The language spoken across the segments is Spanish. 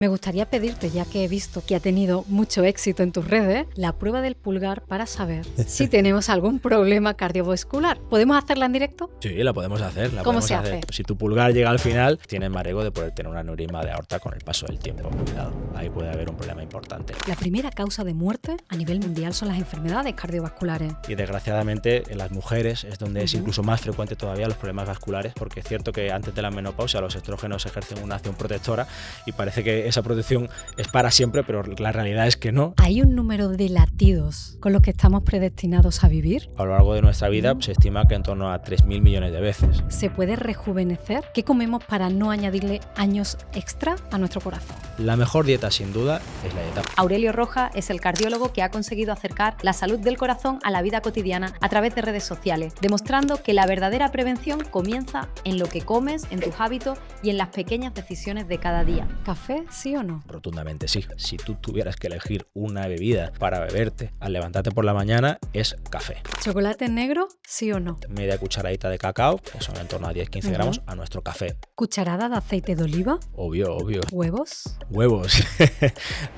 Me gustaría pedirte, ya que he visto que ha tenido mucho éxito en tus redes, la prueba del pulgar para saber si tenemos algún problema cardiovascular. ¿Podemos hacerla en directo? Sí, la podemos hacer. ¿Cómo se hace? Si tu pulgar llega al final, tienes más riesgo de poder tener un aneurisma de aorta con el paso del tiempo. Cuidado, ahí puede haber un problema importante. La primera causa de muerte a nivel mundial son las enfermedades cardiovasculares. Y desgraciadamente en las mujeres es donde es incluso más frecuente todavía los problemas vasculares, porque es cierto que antes de la menopausia los estrógenos ejercen una acción protectora y parece que esa protección es para siempre, pero la realidad es que no. ¿Hay un número de latidos con los que estamos predestinados a vivir? A lo largo de nuestra vida se estima que en torno a 3.000 millones de veces. ¿Se puede rejuvenecer? ¿Qué comemos para no añadirle años extra a nuestro corazón? La mejor dieta, sin duda, es la dieta. Aurelio Roja es el cardiólogo que ha conseguido acercar la salud del corazón a la vida cotidiana a través de redes sociales, demostrando que la verdadera prevención comienza en lo que comes, en tus hábitos y en las pequeñas decisiones de cada día. ¿Café, sí o no? Rotundamente sí. Si tú tuvieras que elegir una bebida para beberte al levantarte por la mañana, es café. ¿Chocolate negro, sí o no? Media cucharadita de cacao, que son en torno a 10-15 gramos, a nuestro café. ¿Cucharada de aceite de oliva? Obvio, obvio. ¿Huevos? Huevos.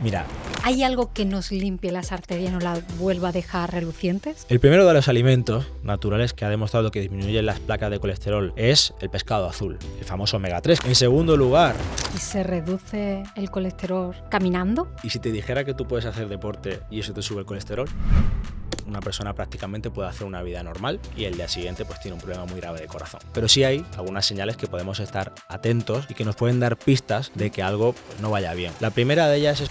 Mira, ¿Hay algo que nos limpie las arterias y nos las vuelva a dejar relucientes? el primero de los alimentos naturales que ha demostrado que disminuyen las placas de colesterol es el pescado azul, el famoso omega 3. En segundo lugar, ¿Y se reduce el colesterol caminando? ¿y si te dijera que tú puedes hacer deporte y eso te sube el colesterol? Una persona prácticamente puede hacer una vida normal y el día siguiente pues tiene un problema muy grave de corazón. Pero sí hay algunas señales que podemos estar atentos y que nos pueden dar pistas de que algo pues, no vaya bien. La primera de ellas es...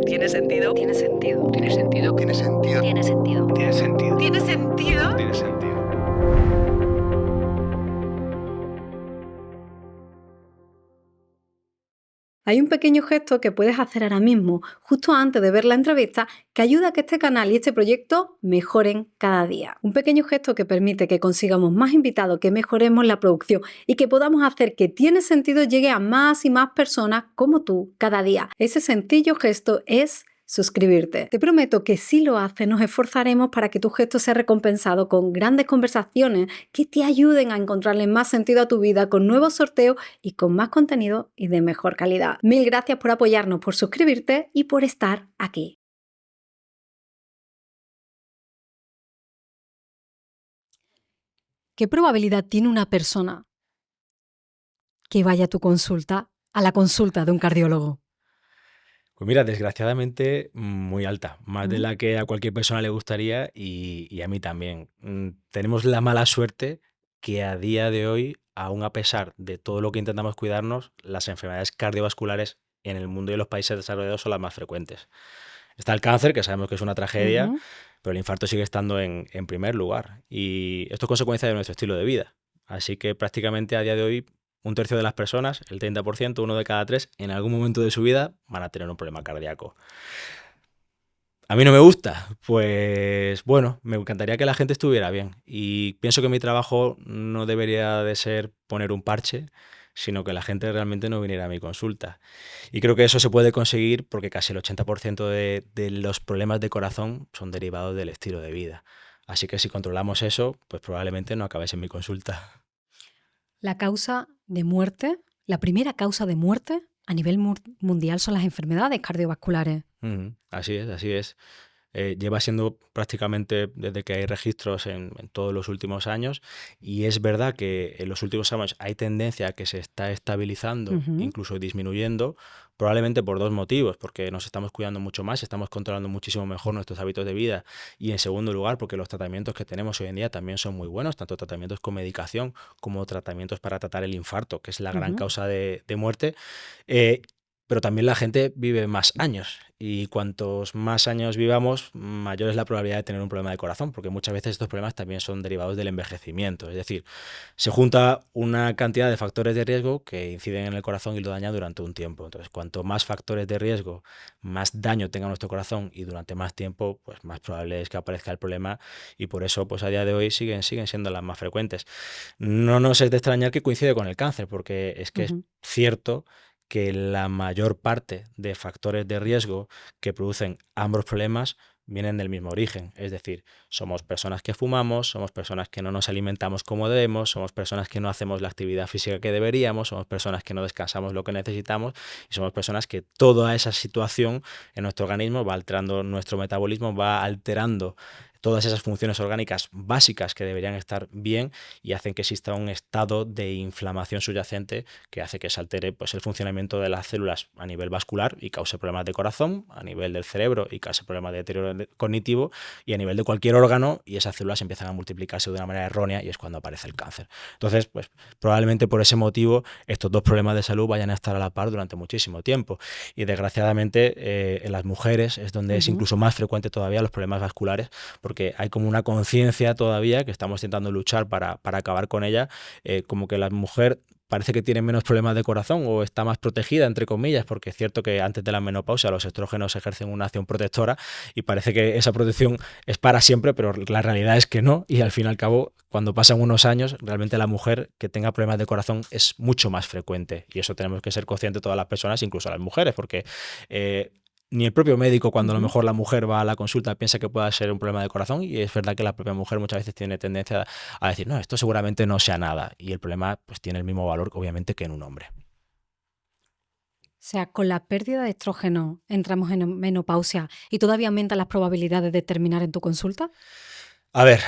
¿Tiene sentido? Tiene sentido. ¿Tiene sentido? Tiene sentido. Tiene sentido. Tiene sentido. ¿Tiene sentido? Tiene sentido. Hay un pequeño gesto que puedes hacer ahora mismo, justo antes de ver la entrevista, que ayuda a que este canal y este proyecto mejoren cada día. Un pequeño gesto que permite que consigamos más invitados, que mejoremos la producción y que podamos hacer que Tiene Sentido llegue a más y más personas como tú cada día. Ese sencillo gesto es suscribirte. Te prometo que si lo haces nos esforzaremos para que tu gesto sea recompensado con grandes conversaciones que te ayuden a encontrarle más sentido a tu vida, con nuevos sorteos y con más contenido y de mejor calidad. Mil gracias por apoyarnos, por suscribirte y por estar aquí. ¿Qué probabilidad tiene una persona que vaya a tu consulta, a la consulta de un cardiólogo? Pues mira, desgraciadamente muy alta, más de la que a cualquier persona le gustaría y a mí también. Tenemos la mala suerte que a día de hoy, aún a pesar de todo lo que intentamos cuidarnos, las enfermedades cardiovasculares en el mundo y en los países desarrollados son las más frecuentes. Está el cáncer, que sabemos que es una tragedia, pero el infarto sigue estando en primer lugar. Y esto es consecuencia de nuestro estilo de vida. Así que prácticamente a día de hoy, un tercio de las personas, el 30%, uno de cada tres, en algún momento de su vida van a tener un problema cardíaco. ¿A mí no me gusta? Pues bueno, me encantaría que la gente estuviera bien. Y pienso que mi trabajo no debería de ser poner un parche, sino que la gente realmente no viniera a mi consulta. Y creo que eso se puede conseguir porque casi el 80% de los problemas de corazón son derivados del estilo de vida. Así que si controlamos eso, pues probablemente no acabes en mi consulta. La causa de muerte, la primera causa de muerte a nivel mundial son las enfermedades cardiovasculares. Así es, así es. Lleva siendo prácticamente desde que hay registros en todos los últimos años y es verdad que en los últimos años hay tendencia a que se está estabilizando, incluso disminuyendo, probablemente por dos motivos, porque nos estamos cuidando mucho más, estamos controlando muchísimo mejor nuestros hábitos de vida y en segundo lugar porque los tratamientos que tenemos hoy en día también son muy buenos, tanto tratamientos con medicación como tratamientos para tratar el infarto, que es la gran causa de muerte. Pero también la gente vive más años y cuantos más años vivamos, mayor es la probabilidad de tener un problema de corazón, porque muchas veces estos problemas también son derivados del envejecimiento. Es decir, se junta una cantidad de factores de riesgo que inciden en el corazón y lo dañan durante un tiempo. Entonces, cuanto más factores de riesgo, más daño tenga nuestro corazón y durante más tiempo, pues más probable es que aparezca el problema y por eso pues a día de hoy siguen siendo las más frecuentes. No nos es de extrañar que coincide con el cáncer, porque es que es cierto que la mayor parte de factores de riesgo que producen ambos problemas vienen del mismo origen. Es decir, somos personas que fumamos, somos personas que no nos alimentamos como debemos, somos personas que no hacemos la actividad física que deberíamos, somos personas que no descansamos lo que necesitamos y somos personas que toda esa situación en nuestro organismo va alterando nuestro metabolismo, va alterando todas esas funciones orgánicas básicas que deberían estar bien y hacen que exista un estado de inflamación subyacente que hace que se altere pues, el funcionamiento de las células a nivel vascular y cause problemas de corazón, a nivel del cerebro y cause problemas de deterioro cognitivo y a nivel de cualquier órgano, y esas células empiezan a multiplicarse de una manera errónea y es cuando aparece el cáncer. Entonces, pues probablemente por ese motivo estos dos problemas de salud vayan a estar a la par durante muchísimo tiempo. Y desgraciadamente en las mujeres es donde es incluso más frecuente todavía los problemas vasculares, porque hay como una conciencia todavía que estamos intentando luchar para acabar con ella, como que la mujer parece que tiene menos problemas de corazón o está más protegida, entre comillas, porque es cierto que antes de la menopausia los estrógenos ejercen una acción protectora y parece que esa protección es para siempre, pero la realidad es que no, y al fin y al cabo, cuando pasan unos años, realmente la mujer que tenga problemas de corazón es mucho más frecuente, y eso tenemos que ser conscientes todas las personas, incluso las mujeres, porque ni el propio médico, cuando a lo mejor la mujer va a la consulta, piensa que pueda ser un problema de corazón, y es verdad que la propia mujer muchas veces tiene tendencia a decir, no, esto seguramente no sea nada, y el problema pues tiene el mismo valor obviamente que en un hombre. O sea, con la pérdida de estrógeno entramos en menopausia y todavía aumentan las probabilidades de terminar en tu consulta. A ver,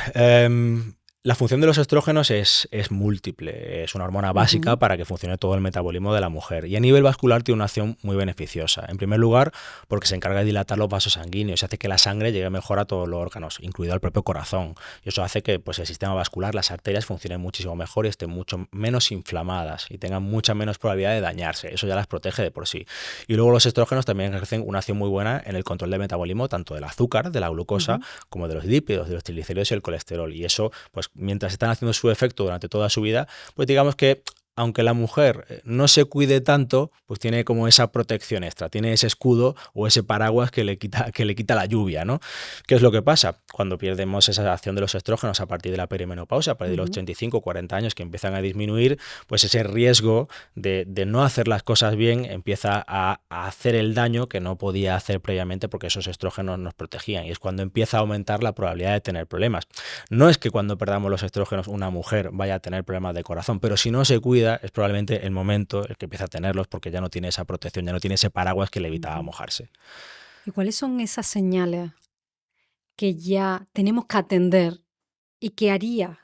la función de los estrógenos es múltiple, es una hormona básica para que funcione todo el metabolismo de la mujer, y a nivel vascular tiene una acción muy beneficiosa. En primer lugar, porque se encarga de dilatar los vasos sanguíneos y hace que la sangre llegue mejor a todos los órganos, incluido al propio corazón, y eso hace que pues, el sistema vascular, las arterias funcionen muchísimo mejor y estén mucho menos inflamadas y tengan mucha menos probabilidad de dañarse. Eso ya las protege de por sí. Y luego los estrógenos también ejercen una acción muy buena en el control del metabolismo, tanto del azúcar, de la glucosa, como de los lípidos, de los triglicéridos y el colesterol, y eso pues mientras están haciendo su efecto durante toda su vida, pues digamos que aunque la mujer no se cuide tanto, pues tiene como esa protección extra, tiene ese escudo o ese paraguas que le quita la lluvia, ¿no? ¿Qué es lo que pasa? Cuando perdemos esa acción de los estrógenos a partir de la perimenopausia, a partir de los 35 o 40 años que empiezan a disminuir, pues ese riesgo de no hacer las cosas bien empieza a hacer el daño que no podía hacer previamente porque esos estrógenos nos protegían, y es cuando empieza a aumentar la probabilidad de tener problemas. No es que cuando perdamos los estrógenos una mujer vaya a tener problemas de corazón, pero si no se cuida es probablemente el momento el que empieza a tenerlos porque ya no tiene esa protección, ya no tiene ese paraguas que le evitaba mojarse. ¿Y cuáles son esas señales que ya tenemos que atender y que haría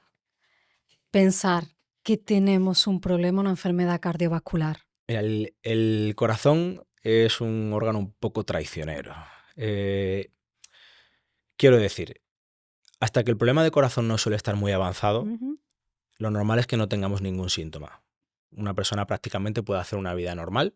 pensar que tenemos un problema, una enfermedad cardiovascular? Mira, el corazón es un órgano un poco traicionero. Quiero decir, hasta que el problema de corazón no suele estar muy avanzado, lo normal es que no tengamos ningún síntoma. Una persona prácticamente puede hacer una vida normal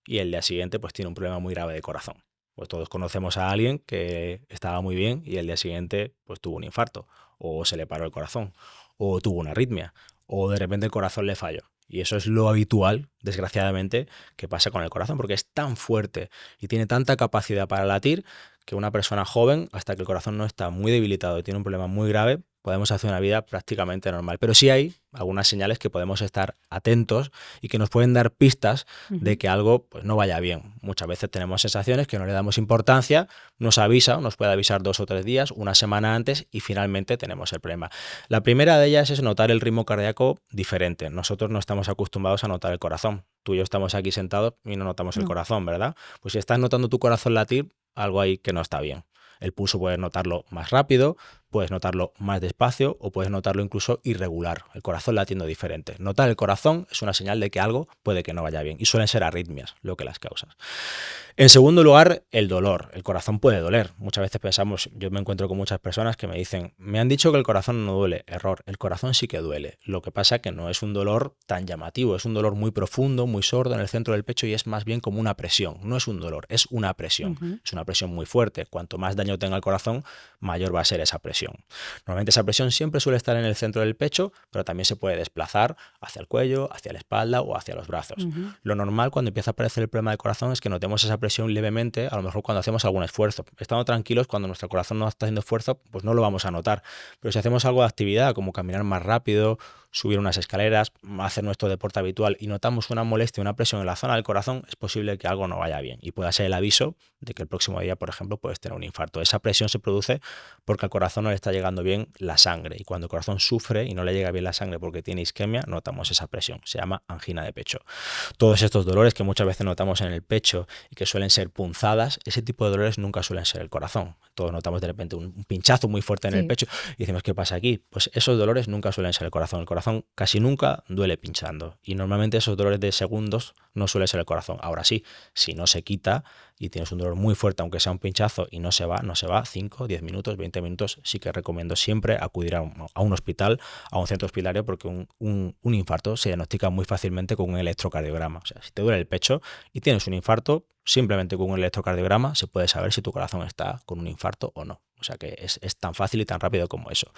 y el día siguiente pues tiene un problema muy grave de corazón. Pues todos conocemos a alguien que estaba muy bien y el día siguiente pues tuvo un infarto, o se le paró el corazón, o tuvo una arritmia, o de repente el corazón le falló. Y eso es lo habitual, desgraciadamente, que pasa con el corazón, porque es tan fuerte y tiene tanta capacidad para latir que una persona joven, hasta que el corazón no está muy debilitado y tiene un problema muy grave, podemos hacer una vida prácticamente normal. Pero sí hay algunas señales que podemos estar atentos y que nos pueden dar pistas de que algo pues, no vaya bien. Muchas veces tenemos sensaciones que no le damos importancia, nos puede avisar 2 o 3 días, una semana antes, y finalmente tenemos el problema. La primera de ellas es notar el ritmo cardíaco diferente. Nosotros no estamos acostumbrados a notar el corazón. Tú y yo estamos aquí sentados y no notamos el corazón, ¿verdad? Pues si estás notando tu corazón latir, algo ahí que no está bien. El pulso puedes notarlo más rápido, puedes notarlo más despacio o puedes notarlo incluso irregular, el corazón latiendo diferente. Notar el corazón es una señal de que algo puede que no vaya bien y suelen ser arritmias lo que las causa. En segundo lugar, el dolor. El corazón puede doler. Muchas veces pensamos, yo me encuentro con muchas personas que me dicen, me han dicho que el corazón no duele. Error, el corazón sí que duele. Lo que pasa que no es un dolor tan llamativo, es un dolor muy profundo, muy sordo en el centro del pecho y es más bien como una presión. No es un dolor, es una presión. Es una presión muy fuerte. Cuanto más daño tenga el corazón, mayor va a ser esa presión. Normalmente esa presión siempre suele estar en el centro del pecho, pero también se puede desplazar hacia el cuello, hacia la espalda o hacia los brazos. Lo normal cuando empieza a aparecer el problema del corazón es que notemos esa presión levemente, a lo mejor cuando hacemos algún esfuerzo. Estando tranquilos, cuando nuestro corazón no está haciendo esfuerzo, pues no lo vamos a notar. Pero si hacemos algo de actividad, como caminar más rápido, subir unas escaleras, hacer nuestro deporte habitual y notamos una molestia, una presión en la zona del corazón, es posible que algo no vaya bien y pueda ser el aviso de que el próximo día, por ejemplo, puedes tener un infarto. Esa presión se produce porque al corazón no le está llegando bien la sangre y cuando el corazón sufre y no le llega bien la sangre porque tiene isquemia, notamos esa presión. Se llama angina de pecho. Todos estos dolores que muchas veces notamos en el pecho y que suelen ser punzadas, ese tipo de dolores nunca suelen ser el corazón. Todos notamos de repente un pinchazo muy fuerte en el pecho y decimos, ¿qué pasa aquí? Pues esos dolores nunca suelen ser el corazón. El corazón casi nunca duele pinchando y normalmente esos dolores de segundos no suele ser el corazón. Ahora sí, si no se quita y tienes un dolor muy fuerte, aunque sea un pinchazo y no se va, 5, 10 minutos, 20 minutos, sí que recomiendo siempre acudir a un hospital, a un centro hospitalario, porque un infarto se diagnostica muy fácilmente con un electrocardiograma. O sea, si te duele el pecho y tienes un infarto, simplemente con un electrocardiograma se puede saber si tu corazón está con un infarto o no. O sea que es tan fácil y tan rápido como eso.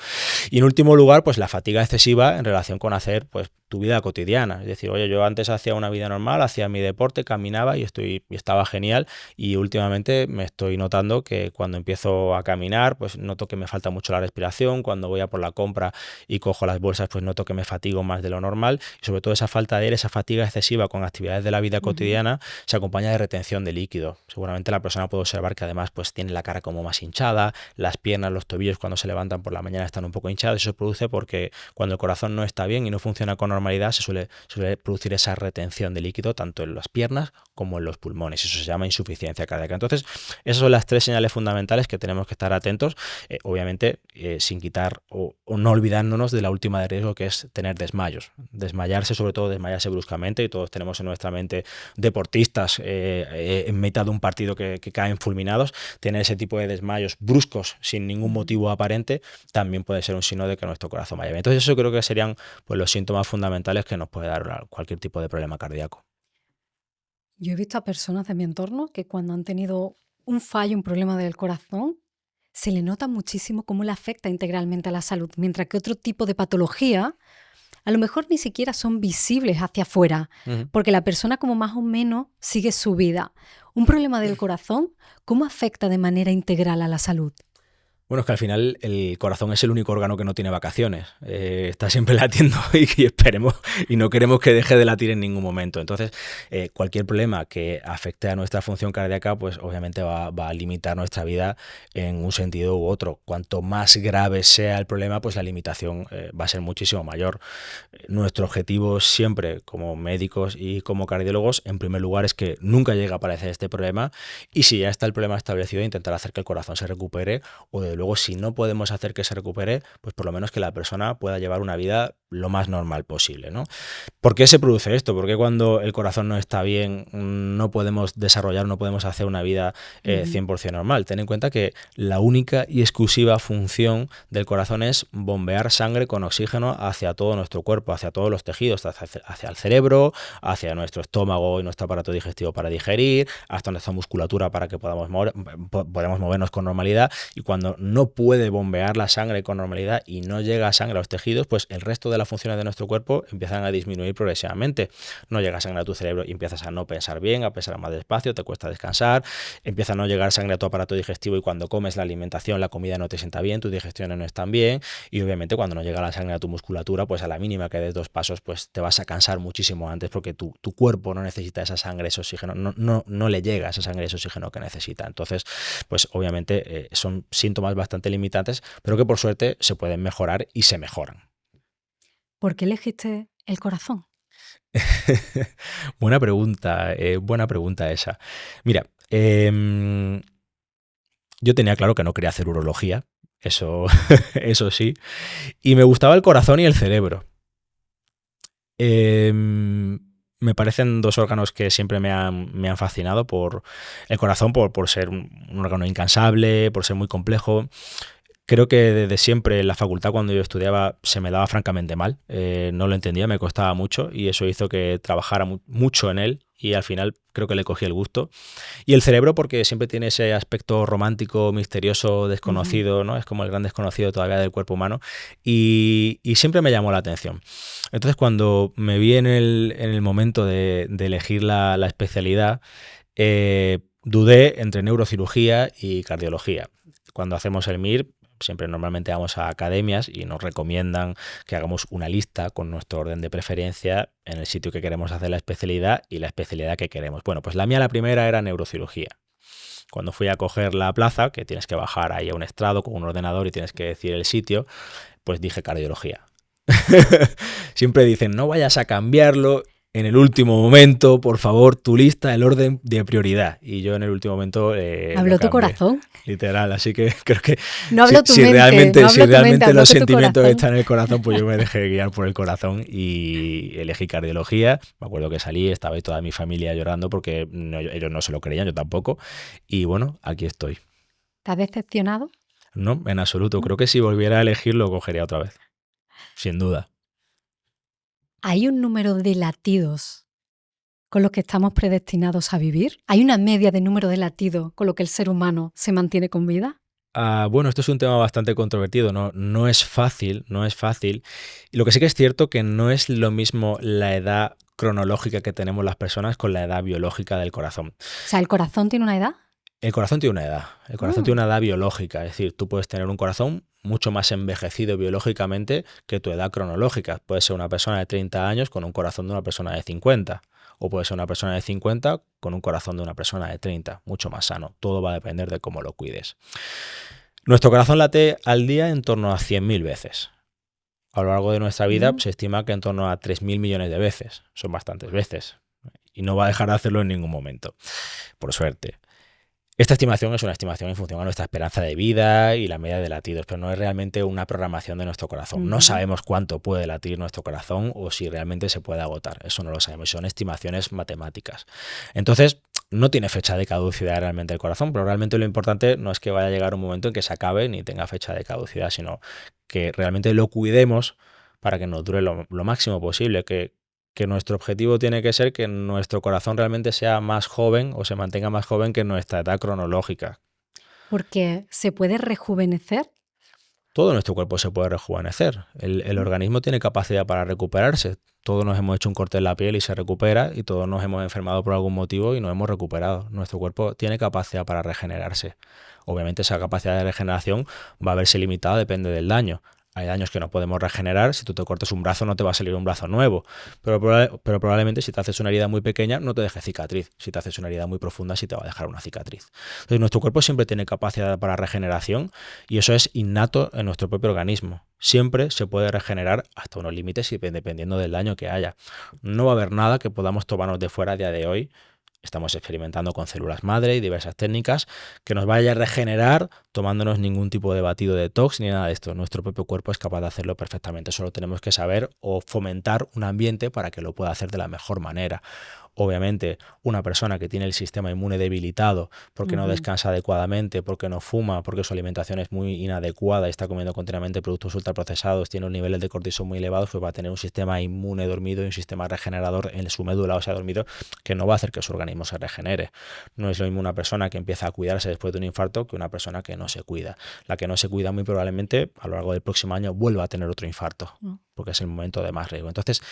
Y en último lugar, pues la fatiga excesiva en relación con hacer pues tu vida cotidiana. Es decir, oye, yo antes hacía una vida normal, hacía mi deporte, caminaba y estaba genial. Y últimamente me estoy notando que cuando empiezo a caminar, pues noto que me falta mucho la respiración. Cuando voy a por la compra y cojo las bolsas, pues noto que me fatigo más de lo normal. Y sobre todo esa falta de aire, esa fatiga excesiva con actividades de la vida cotidiana, se acompaña de retención de líquido. Seguramente la persona puede observar que además pues tiene la cara como más hinchada, las piernas, los tobillos cuando se levantan por la mañana están un poco hinchados. Eso se produce porque cuando el corazón no está bien y no funciona con normalidad se suele producir esa retención de líquido tanto en las piernas como en los pulmones. Eso se llama insuficiencia cardíaca. Entonces, esas son las 3 señales fundamentales que tenemos que estar atentos, obviamente sin quitar o no olvidándonos de la última de riesgo, que es tener desmayos. Desmayarse, sobre todo desmayarse bruscamente, y todos tenemos en nuestra mente deportistas en mitad de un partido que caen fulminados. Tener ese tipo de desmayos bruscos sin ningún motivo aparente también puede ser un signo de que nuestro corazón vaya bien. Entonces eso creo que serían pues los síntomas fundamentales que nos puede dar cualquier tipo de problema cardíaco. Yo he visto a personas de mi entorno que cuando han tenido un fallo, un problema del corazón, se le nota muchísimo cómo le afecta integralmente a la salud, mientras que otro tipo de patología a lo mejor ni siquiera son visibles hacia afuera, porque la persona como más o menos sigue su vida. Un problema del corazón, ¿cómo afecta de manera integral a la salud? Bueno, es que al final el corazón es el único órgano que no tiene vacaciones. Está siempre latiendo y esperemos y no queremos que deje de latir en ningún momento. Entonces, cualquier problema que afecte a nuestra función cardíaca, pues obviamente va a limitar nuestra vida en un sentido u otro. Cuanto más grave sea el problema, pues la limitación va a ser muchísimo mayor. Nuestro objetivo siempre, como médicos y como cardiólogos, en primer lugar es que nunca llegue a aparecer este problema, y si ya está el problema establecido, intentar hacer que el corazón se recupere, o de luego, si no podemos hacer que se recupere, pues por lo menos que la persona pueda llevar una vida lo más normal posible, ¿no? ¿Por qué se produce esto? ¿Por qué cuando el corazón no está bien no podemos desarrollar, no podemos hacer una vida 100% normal? Ten en cuenta que la única y exclusiva función del corazón es bombear sangre con oxígeno hacia todo nuestro cuerpo, hacia todos los tejidos, hacia el cerebro, hacia nuestro estómago y nuestro aparato digestivo para digerir, hasta nuestra musculatura para que podamos movernos con normalidad. Y cuando no puede bombear la sangre con normalidad y no llega sangre a los tejidos, pues el resto de las funciones de nuestro cuerpo empiezan a disminuir progresivamente. No llega sangre a tu cerebro y empiezas a no pensar bien, a pensar más despacio, te cuesta descansar, empieza a no llegar sangre a tu aparato digestivo y cuando comes la alimentación, la comida no te sienta bien, tus digestiones no están bien, y obviamente cuando no llega la sangre a tu musculatura, pues a la mínima que des 2 pasos, pues te vas a cansar muchísimo antes, porque tu cuerpo no necesita esa sangre, ese oxígeno, no le llega esa sangre, ese oxígeno que necesita. Entonces, pues obviamente son síntomas bastante limitantes, pero que por suerte se pueden mejorar y se mejoran. ¿Por qué elegiste el corazón? Buena pregunta esa. Mira, yo tenía claro que no quería hacer urología, eso sí, y me gustaba el corazón y el cerebro. Me parecen 2 órganos que siempre me han fascinado, por el corazón, por ser un órgano incansable, por ser muy complejo. Creo que desde siempre en la facultad, cuando yo estudiaba, se me daba francamente mal. No lo entendía, me costaba mucho, y eso hizo que trabajara mucho en él, y al final creo que le cogí el gusto. Y el cerebro, porque siempre tiene ese aspecto romántico, misterioso, desconocido, ¿no? Es como el gran desconocido todavía del cuerpo humano, y siempre me llamó la atención. Entonces, cuando me vi en el momento de elegir la especialidad, dudé entre neurocirugía y cardiología. Cuando hacemos el MIR, siempre normalmente vamos a academias y nos recomiendan que hagamos una lista con nuestro orden de preferencia en el sitio que queremos hacer la especialidad y la especialidad que queremos. Bueno, pues la mía, la primera, era neurocirugía. Cuando fui a coger la plaza, que tienes que bajar ahí a un estrado con un ordenador y tienes que decir el sitio, pues dije cardiología. Siempre dicen, no vayas a cambiarlo en el último momento, por favor, tu lista, el orden de prioridad. Y yo en el último momento Habló tu corazón. Literal, así que creo que No habló tu si mente, realmente, no si habló tu realmente mente, los habló tu sentimientos corazón. están en el corazón, pues yo me dejé guiar por el corazón y elegí cardiología. Me acuerdo que salí, estaba ahí toda mi familia llorando porque ellos no se lo creían, yo tampoco. Y bueno, aquí estoy. ¿Estás decepcionado? No, en absoluto. Creo que si volviera a elegir lo cogería otra vez. Sin duda. ¿Hay un número de latidos con los que estamos predestinados a vivir? ¿Hay una media de número de latidos con lo que el ser humano se mantiene con vida? Bueno, esto es un tema bastante controvertido, no es fácil. Y lo que sí que es cierto que no es lo mismo la edad cronológica que tenemos las personas con la edad biológica del corazón. O sea, ¿el corazón tiene una edad? El corazón tiene una edad, el corazón tiene una edad biológica, es decir, tú puedes tener un corazón mucho más envejecido biológicamente que tu edad cronológica. Puede ser una persona de 30 años con un corazón de una persona de 50, o puede ser una persona de 50 con un corazón de una persona de 30, mucho más sano. Todo va a depender de cómo lo cuides. Nuestro corazón late al día en torno a 100.000 veces. A lo largo de nuestra vida se estima que en torno a 3.000 millones de veces. Son bastantes veces. Y no va a dejar de hacerlo en ningún momento, por suerte. Esta estimación es una estimación en función a nuestra esperanza de vida y la media de latidos, pero no es realmente una programación de nuestro corazón. No sabemos cuánto puede latir nuestro corazón o si realmente se puede agotar. Eso no lo sabemos, son estimaciones matemáticas. Entonces, no tiene fecha de caducidad realmente el corazón, pero realmente lo importante no es que vaya a llegar un momento en que se acabe ni tenga fecha de caducidad, sino que realmente lo cuidemos para que nos dure lo máximo posible, que nuestro objetivo tiene que ser que nuestro corazón realmente sea más joven o se mantenga más joven que nuestra edad cronológica. Porque se puede rejuvenecer. Todo nuestro cuerpo se puede rejuvenecer. El organismo tiene capacidad para recuperarse. Todos nos hemos hecho un corte en la piel y se recupera, y todos nos hemos enfermado por algún motivo y nos hemos recuperado. Nuestro cuerpo tiene capacidad para regenerarse. Obviamente esa capacidad de regeneración va a verse limitada, depende del daño. Hay daños que no podemos regenerar. Si tú te cortas un brazo no te va a salir un brazo nuevo, pero probablemente si te haces una herida muy pequeña no te deje cicatriz. Si te haces una herida muy profunda sí te va a dejar una cicatriz. Entonces nuestro cuerpo siempre tiene capacidad para regeneración y eso es innato en nuestro propio organismo. Siempre se puede regenerar hasta unos límites y dependiendo del daño que haya. No va a haber nada que podamos tomarnos de fuera a día de hoy. Estamos experimentando con células madre y diversas técnicas que nos vaya a regenerar tomándonos ningún tipo de batido detox ni nada de esto. Nuestro propio cuerpo es capaz de hacerlo perfectamente. Solo tenemos que saber o fomentar un ambiente para que lo pueda hacer de la mejor manera. Obviamente, una persona que tiene el sistema inmune debilitado porque no descansa adecuadamente, porque no fuma, porque su alimentación es muy inadecuada y está comiendo continuamente productos ultraprocesados, tiene unos niveles de cortisol muy elevados, pues va a tener un sistema inmune dormido y un sistema regenerador en su médula ósea dormido que no va a hacer que su organismo se regenere. No es lo mismo una persona que empieza a cuidarse después de un infarto que una persona que no se cuida. La que no se cuida muy probablemente a lo largo del próximo año vuelva a tener otro infarto, porque es el momento de más riesgo. Entonces,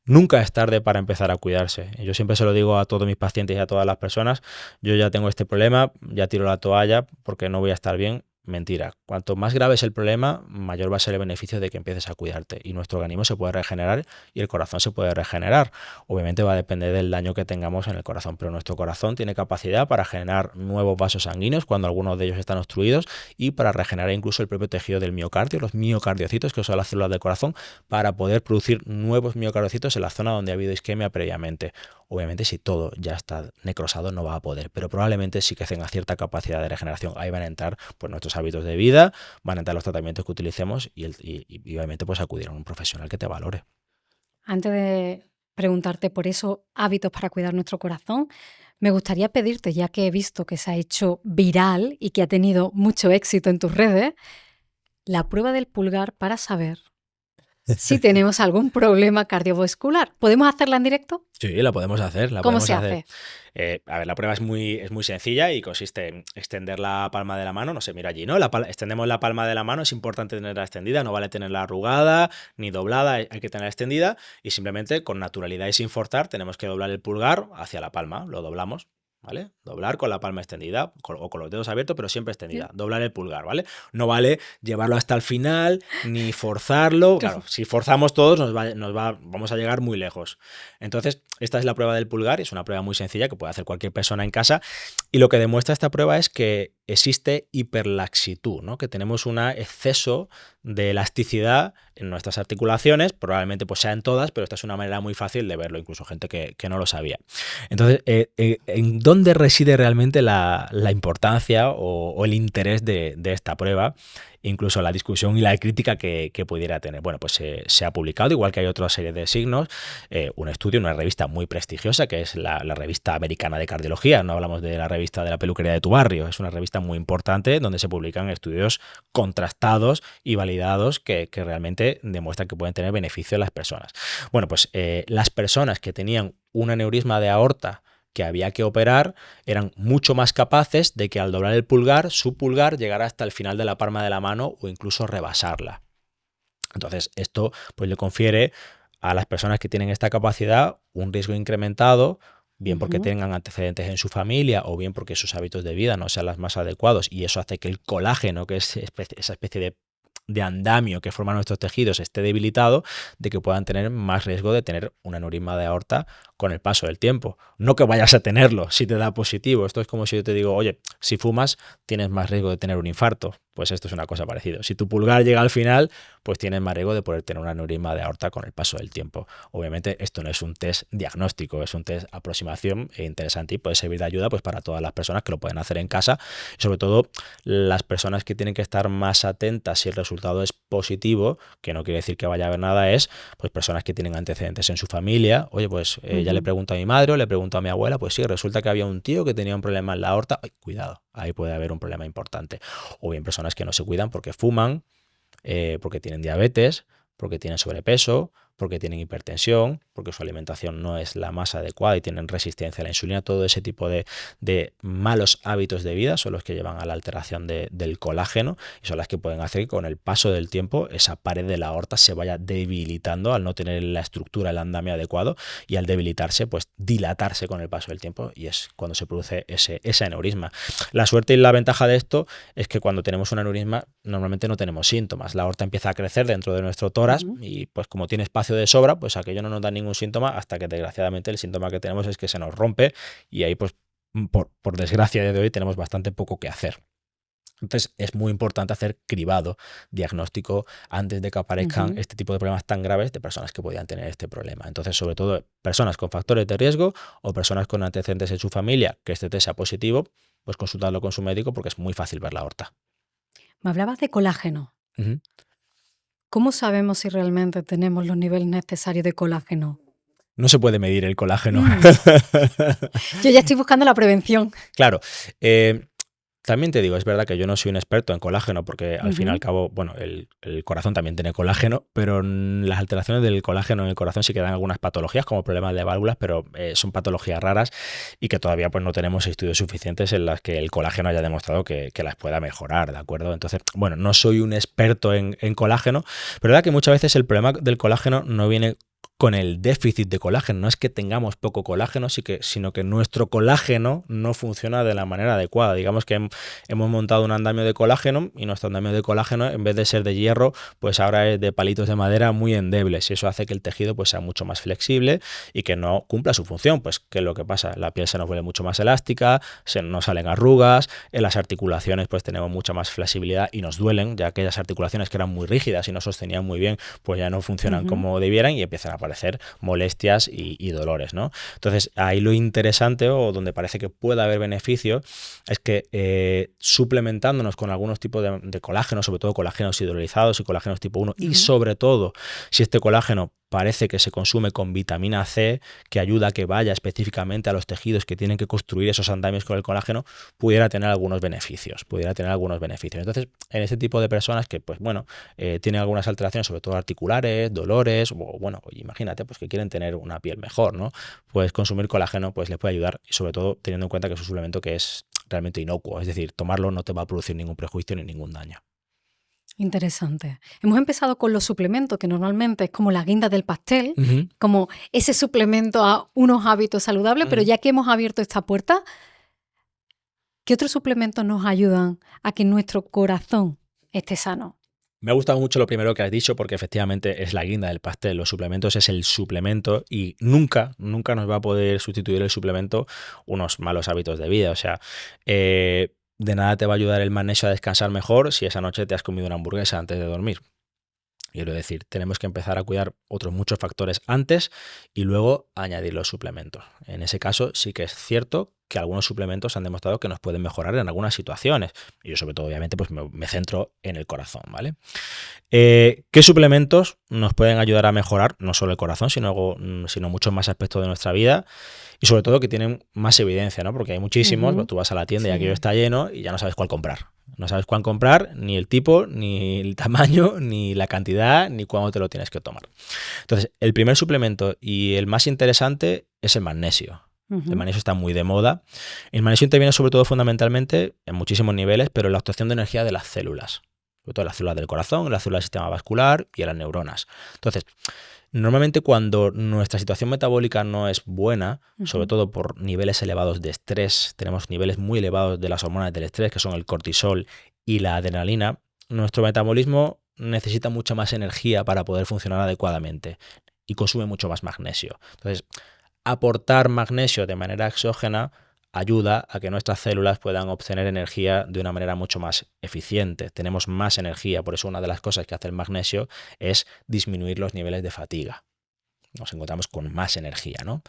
nunca es tarde para empezar a cuidarse. Yo siempre se lo digo a todos mis pacientes y a todas las personas, yo ya tengo este problema, ya tiro la toalla porque no voy a estar bien. Mentira. Cuanto más grave es el problema, mayor va a ser el beneficio de que empieces a cuidarte. Y nuestro organismo se puede regenerar y el corazón se puede regenerar. Obviamente va a depender del daño que tengamos en el corazón, pero nuestro corazón tiene capacidad para generar nuevos vasos sanguíneos cuando algunos de ellos están obstruidos y para regenerar incluso el propio tejido del miocardio, los miocardiocitos, que son las células del corazón, para poder producir nuevos miocardiocitos en la zona donde ha habido isquemia previamente. Obviamente si todo ya está necrosado no va a poder, pero probablemente sí que tenga cierta capacidad de regeneración. Ahí van a entrar pues nuestros hábitos de vida, van a entrar los tratamientos que utilicemos y obviamente pues acudir a un profesional que te valore. Antes de preguntarte por esos hábitos para cuidar nuestro corazón, me gustaría pedirte, ya que he visto que se ha hecho viral y que ha tenido mucho éxito en tus redes, la prueba del pulgar para saber si tenemos algún problema cardiovascular. ¿Podemos hacerla en directo? Sí, la podemos hacer. ¿Cómo se hace? La prueba es muy sencilla y consiste en extender la palma de la mano. No sé, mira allí, ¿no? Extendemos la palma de la mano, es importante tenerla extendida, no vale tenerla arrugada ni doblada, hay que tenerla extendida y simplemente con naturalidad y sin forzar tenemos que doblar el pulgar hacia la palma, lo doblamos. ¿vale? Doblar con la palma extendida o con los dedos abiertos, pero siempre extendida. Doblar el pulgar, ¿vale? No vale llevarlo hasta el final ni forzarlo. Claro, si forzamos todos vamos a llegar muy lejos. Entonces, esta es la prueba del pulgar. Es una prueba muy sencilla que puede hacer cualquier persona en casa. Y lo que demuestra esta prueba es que existe hiperlaxitud, ¿no? Que tenemos un exceso de elasticidad en nuestras articulaciones, probablemente pues sea en todas, pero esta es una manera muy fácil de verlo, incluso gente que no lo sabía. Entonces, ¿en dónde reside realmente la importancia o el interés de esta prueba? Incluso la discusión y la crítica que pudiera tener. Bueno, pues se ha publicado, igual que hay otra serie de signos, un estudio en una revista muy prestigiosa, que es la revista americana de cardiología. No hablamos de la revista de la peluquería de tu barrio, es una revista muy importante donde se publican estudios contrastados y validados que realmente demuestran que pueden tener beneficio en las personas. Bueno, pues las personas que tenían un aneurisma de aorta que había que operar eran mucho más capaces de que al doblar el pulgar, su pulgar llegara hasta el final de la palma de la mano o incluso rebasarla. Entonces, esto pues le confiere a las personas que tienen esta capacidad un riesgo incrementado, bien porque tengan antecedentes en su familia o bien porque sus hábitos de vida no sean los más adecuados, y eso hace que el colágeno, que es esa especie de andamio que forman nuestros tejidos, esté debilitado, de que puedan tener más riesgo de tener un aneurisma de aorta con el paso del tiempo. No que vayas a tenerlo si te da positivo. Esto es como si yo te digo, oye, si fumas tienes más riesgo de tener un infarto. Pues esto es una cosa parecida. Si tu pulgar llega al final, pues tienes más riesgo de poder tener un aneurisma de aorta con el paso del tiempo. Obviamente esto no es un test diagnóstico, es un test aproximación interesante y puede servir de ayuda pues para todas las personas que lo pueden hacer en casa, y sobre todo las personas que tienen que estar más atentas si el resultado es positivo, que no quiere decir que vaya a haber nada, es pues personas que tienen antecedentes en su familia. Oye, pues ya le pregunto a mi madre o le pregunto a mi abuela, pues sí, resulta que había un tío que tenía un problema en la aorta. Ay, cuidado, ahí puede haber un problema importante. O bien personas que no se cuidan porque fuman, porque tienen diabetes, porque tienen sobrepeso, porque tienen hipertensión, porque su alimentación no es la más adecuada y tienen resistencia a la insulina. Todo ese tipo de malos hábitos de vida son los que llevan a la alteración del colágeno y son las que pueden hacer que con el paso del tiempo esa pared de la aorta se vaya debilitando al no tener la estructura, el andamio adecuado, y al debilitarse pues dilatarse con el paso del tiempo, y es cuando se produce ese aneurisma. La suerte y la ventaja de esto es que cuando tenemos un aneurisma normalmente no tenemos síntomas. La aorta empieza a crecer dentro de nuestro tórax y pues como tiene espacio de sobra, pues aquello no nos da ningún síntoma, hasta que desgraciadamente el síntoma que tenemos es que se nos rompe, y ahí pues por desgracia de hoy tenemos bastante poco que hacer. Entonces es muy importante hacer cribado diagnóstico antes de que aparezcan este tipo de problemas tan graves de personas que podían tener este problema. Entonces, sobre todo personas con factores de riesgo o personas con antecedentes en su familia que este test sea positivo, pues consultarlo con su médico porque es muy fácil ver la aorta. Me hablabas de colágeno. ¿Cómo sabemos si realmente tenemos los niveles necesarios de colágeno? No se puede medir el colágeno. Yo ya estoy buscando la prevención. Claro. También te digo, es verdad que yo no soy un experto en colágeno porque al fin y al cabo, bueno, el corazón también tiene colágeno, pero las alteraciones del colágeno en el corazón sí que dan algunas patologías como problemas de válvulas, pero son patologías raras y que todavía pues no tenemos estudios suficientes en las que el colágeno haya demostrado que las pueda mejorar, ¿de acuerdo? Entonces, bueno, no soy un experto en colágeno, pero es verdad que muchas veces el problema del colágeno no viene con el déficit de colágeno. No es que tengamos poco colágeno, sino que nuestro colágeno no funciona de la manera adecuada. Digamos que hemos montado un andamio de colágeno y nuestro andamio de colágeno, en vez de ser de hierro, pues ahora es de palitos de madera muy endebles, y eso hace que el tejido pues sea mucho más flexible y que no cumpla su función. Pues ¿qué es lo que pasa? La piel se nos vuelve mucho más elástica, nos salen arrugas, en las articulaciones pues tenemos mucha más flexibilidad y nos duelen, ya aquellas articulaciones que eran muy rígidas y no sostenían muy bien, pues ya no funcionan como debieran y empiezan a aparecer molestias y dolores, ¿no? Entonces ahí lo interesante, o donde parece que puede haber beneficio, es que suplementándonos con algunos tipos de colágeno, sobre todo colágenos hidrolizados y colágenos tipo 1, y sobre todo si este colágeno parece que se consume con vitamina C, que ayuda a que vaya específicamente a los tejidos que tienen que construir esos andamios con el colágeno, pudiera tener algunos beneficios. Entonces, en este tipo de personas que, pues bueno, tienen algunas alteraciones, sobre todo articulares, dolores, o bueno, imagínate, pues que quieren tener una piel mejor, ¿no? Pues consumir colágeno pues les puede ayudar, y sobre todo teniendo en cuenta que es un suplemento que es realmente inocuo, es decir, tomarlo no te va a producir ningún prejuicio ni ningún daño. Interesante. Hemos empezado con los suplementos, que normalmente es como la guinda del pastel, como ese suplemento a unos hábitos saludables, pero ya que hemos abierto esta puerta, ¿Qué otros suplementos nos ayudan a que nuestro corazón esté sano? Me ha gustado mucho lo primero que has dicho porque efectivamente es la guinda del pastel. Los suplementos es el suplemento y nunca nos va a poder sustituir el suplemento unos malos hábitos de vida. O sea, de nada te va a ayudar el magnesio a descansar mejor si esa noche te has comido una hamburguesa antes de dormir. Quiero decir, tenemos que empezar a cuidar otros muchos factores antes y luego añadir los suplementos. En ese caso sí que es cierto que algunos suplementos han demostrado que nos pueden mejorar en algunas situaciones. Y yo sobre todo, obviamente, pues me centro en el corazón, ¿vale? ¿Qué suplementos nos pueden ayudar a mejorar no solo el corazón, sino muchos más aspectos de nuestra vida? Y sobre todo que tienen más evidencia, ¿no? Porque hay muchísimos, tú vas a la tienda y aquello está lleno y ya no sabes cuál comprar. No sabes cuál comprar, ni el tipo, ni el tamaño, ni la cantidad, ni cuándo te lo tienes que tomar. Entonces, el primer suplemento y el más interesante es el magnesio. El magnesio está muy de moda. El magnesio interviene sobre todo fundamentalmente en muchísimos niveles, pero en la obtención de energía de las células. Sobre todo las células del corazón, las células del sistema vascular y a las neuronas. Entonces, normalmente cuando nuestra situación metabólica no es buena, sobre todo por niveles elevados de estrés, tenemos niveles muy elevados de las hormonas del estrés, que son el cortisol y la adrenalina, nuestro metabolismo necesita mucha más energía para poder funcionar adecuadamente y consume mucho más magnesio. Entonces, aportar magnesio de manera exógena ayuda a que nuestras células puedan obtener energía de una manera mucho más eficiente. Tenemos más energía, por eso una de las cosas que hace el magnesio es disminuir los niveles de fatiga. Nos encontramos con más energía, ¿no?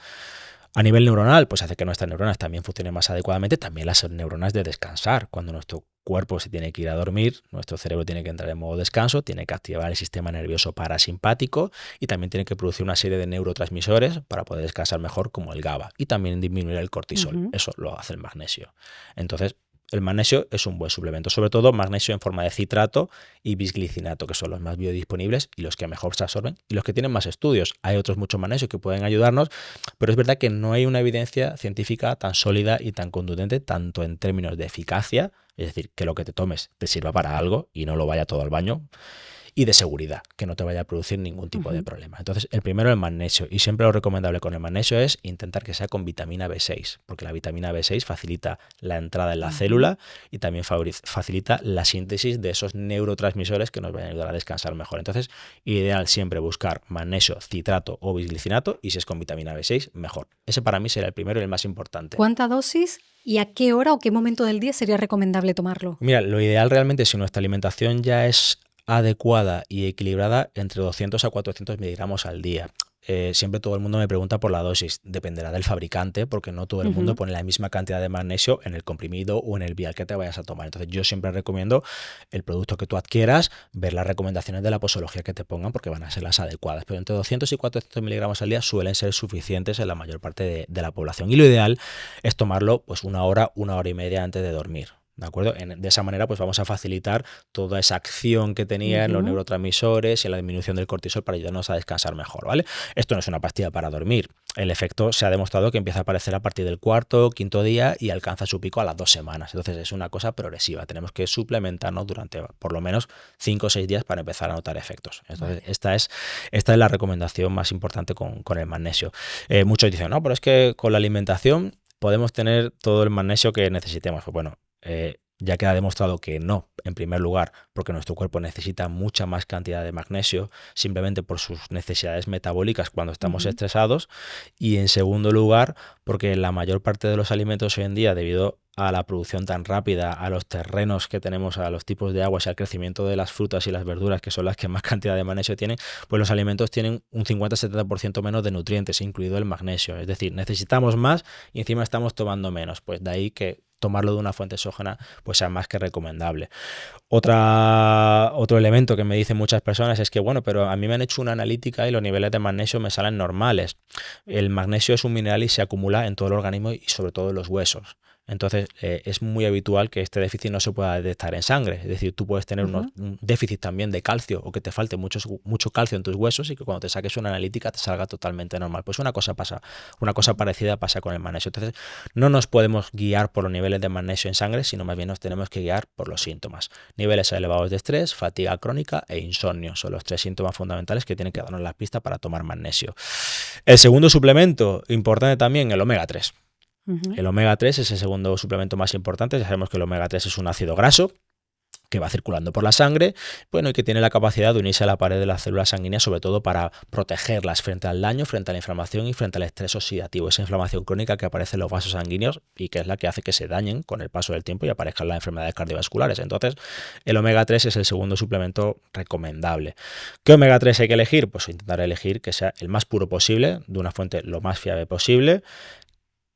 A nivel neuronal, pues hace que nuestras neuronas también funcionen más adecuadamente, también las neuronas de descansar. Cuando nuestro cuerpo se tiene que ir a dormir, nuestro cerebro tiene que entrar en modo descanso, tiene que activar el sistema nervioso parasimpático y también tiene que producir una serie de neurotransmisores para poder descansar mejor, como el GABA, y también disminuir el cortisol. Eso lo hace el magnesio. Entonces, el magnesio es un buen suplemento, sobre todo magnesio en forma de citrato y bisglicinato, que son los más biodisponibles y los que mejor se absorben y los que tienen más estudios. Hay otros muchos magnesios que pueden ayudarnos, pero es verdad que no hay una evidencia científica tan sólida y tan contundente, tanto en términos de eficacia, es decir, que lo que te tomes te sirva para algo y no lo vaya todo al baño, y de seguridad, que no te vaya a producir ningún tipo de problema. Entonces, el primero, el magnesio. Y siempre lo recomendable con el magnesio es intentar que sea con vitamina B6, porque la vitamina B6 facilita la entrada en la célula y también facilita la síntesis de esos neurotransmisores que nos van a ayudar a descansar mejor. Entonces, ideal siempre buscar magnesio, citrato o bisglicinato, y si es con vitamina B6, mejor. Ese para mí será el primero y el más importante. ¿Cuánta dosis y a qué hora o qué momento del día sería recomendable tomarlo? Mira, lo ideal realmente, si nuestra alimentación ya es adecuada y equilibrada, entre 200 a 400 miligramos al día. Siempre todo el mundo me pregunta por la dosis. Dependerá del fabricante, porque no todo el mundo pone la misma cantidad de magnesio en el comprimido o en el vial que te vayas a tomar. Entonces yo siempre recomiendo el producto que tú adquieras, ver las recomendaciones de la posología que te pongan, porque van a ser las adecuadas. Pero entre 200 y 400 miligramos al día suelen ser suficientes en la mayor parte de la población. Y lo ideal es tomarlo pues una hora y media antes de dormir. ¿De acuerdo? De esa manera pues vamos a facilitar toda esa acción que tenía en los neurotransmisores y en la disminución del cortisol para ayudarnos a descansar mejor, ¿vale? Esto no es una pastilla para dormir. El efecto se ha demostrado que empieza a aparecer a partir del cuarto o quinto día y alcanza su pico a las 2 semanas. Entonces es una cosa progresiva. Tenemos que suplementarnos durante por lo menos 5 o 6 días para empezar a notar efectos. Entonces esta es la recomendación más importante con el magnesio. Muchos dicen, no, pero es que con la alimentación podemos tener todo el magnesio que necesitemos. Pues bueno, ya queda demostrado que no, en primer lugar, porque nuestro cuerpo necesita mucha más cantidad de magnesio simplemente por sus necesidades metabólicas cuando estamos estresados, y en segundo lugar, porque la mayor parte de los alimentos hoy en día, debido a la producción tan rápida, a los terrenos que tenemos, a los tipos de aguas y al crecimiento de las frutas y las verduras, que son las que más cantidad de magnesio tienen, pues los alimentos tienen un 50-70% menos de nutrientes, incluido el magnesio. Es decir, necesitamos más y encima estamos tomando menos. Pues de ahí que tomarlo de una fuente exógena pues sea más que recomendable. Otro elemento que me dicen muchas personas es que, bueno, pero a mí me han hecho una analítica y los niveles de magnesio me salen normales. El magnesio es un mineral y se acumula en todo el organismo y sobre todo en los huesos. Entonces es muy habitual que este déficit no se pueda detectar en sangre. Es decir, tú puedes tener un déficit también de calcio o que te falte mucho calcio en tus huesos y que cuando te saques una analítica te salga totalmente normal. Pues una cosa parecida pasa con el magnesio. Entonces no nos podemos guiar por los niveles de magnesio en sangre, sino más bien nos tenemos que guiar por los síntomas. Niveles elevados de estrés, fatiga crónica e insomnio son los 3 síntomas fundamentales que tienen que darnos la pista para tomar magnesio. El segundo suplemento importante también, el omega 3. El omega 3 es el segundo suplemento más importante. Ya sabemos que el omega 3 es un ácido graso que va circulando por la sangre, bueno, y que tiene la capacidad de unirse a la pared de las células sanguíneas, sobre todo para protegerlas frente al daño, frente a la inflamación y frente al estrés oxidativo, esa inflamación crónica que aparece en los vasos sanguíneos y que es la que hace que se dañen con el paso del tiempo y aparezcan las enfermedades cardiovasculares. Entonces, el omega 3 es el segundo suplemento recomendable. ¿Qué omega 3 hay que elegir? Pues intentar elegir que sea el más puro posible, de una fuente lo más fiable posible,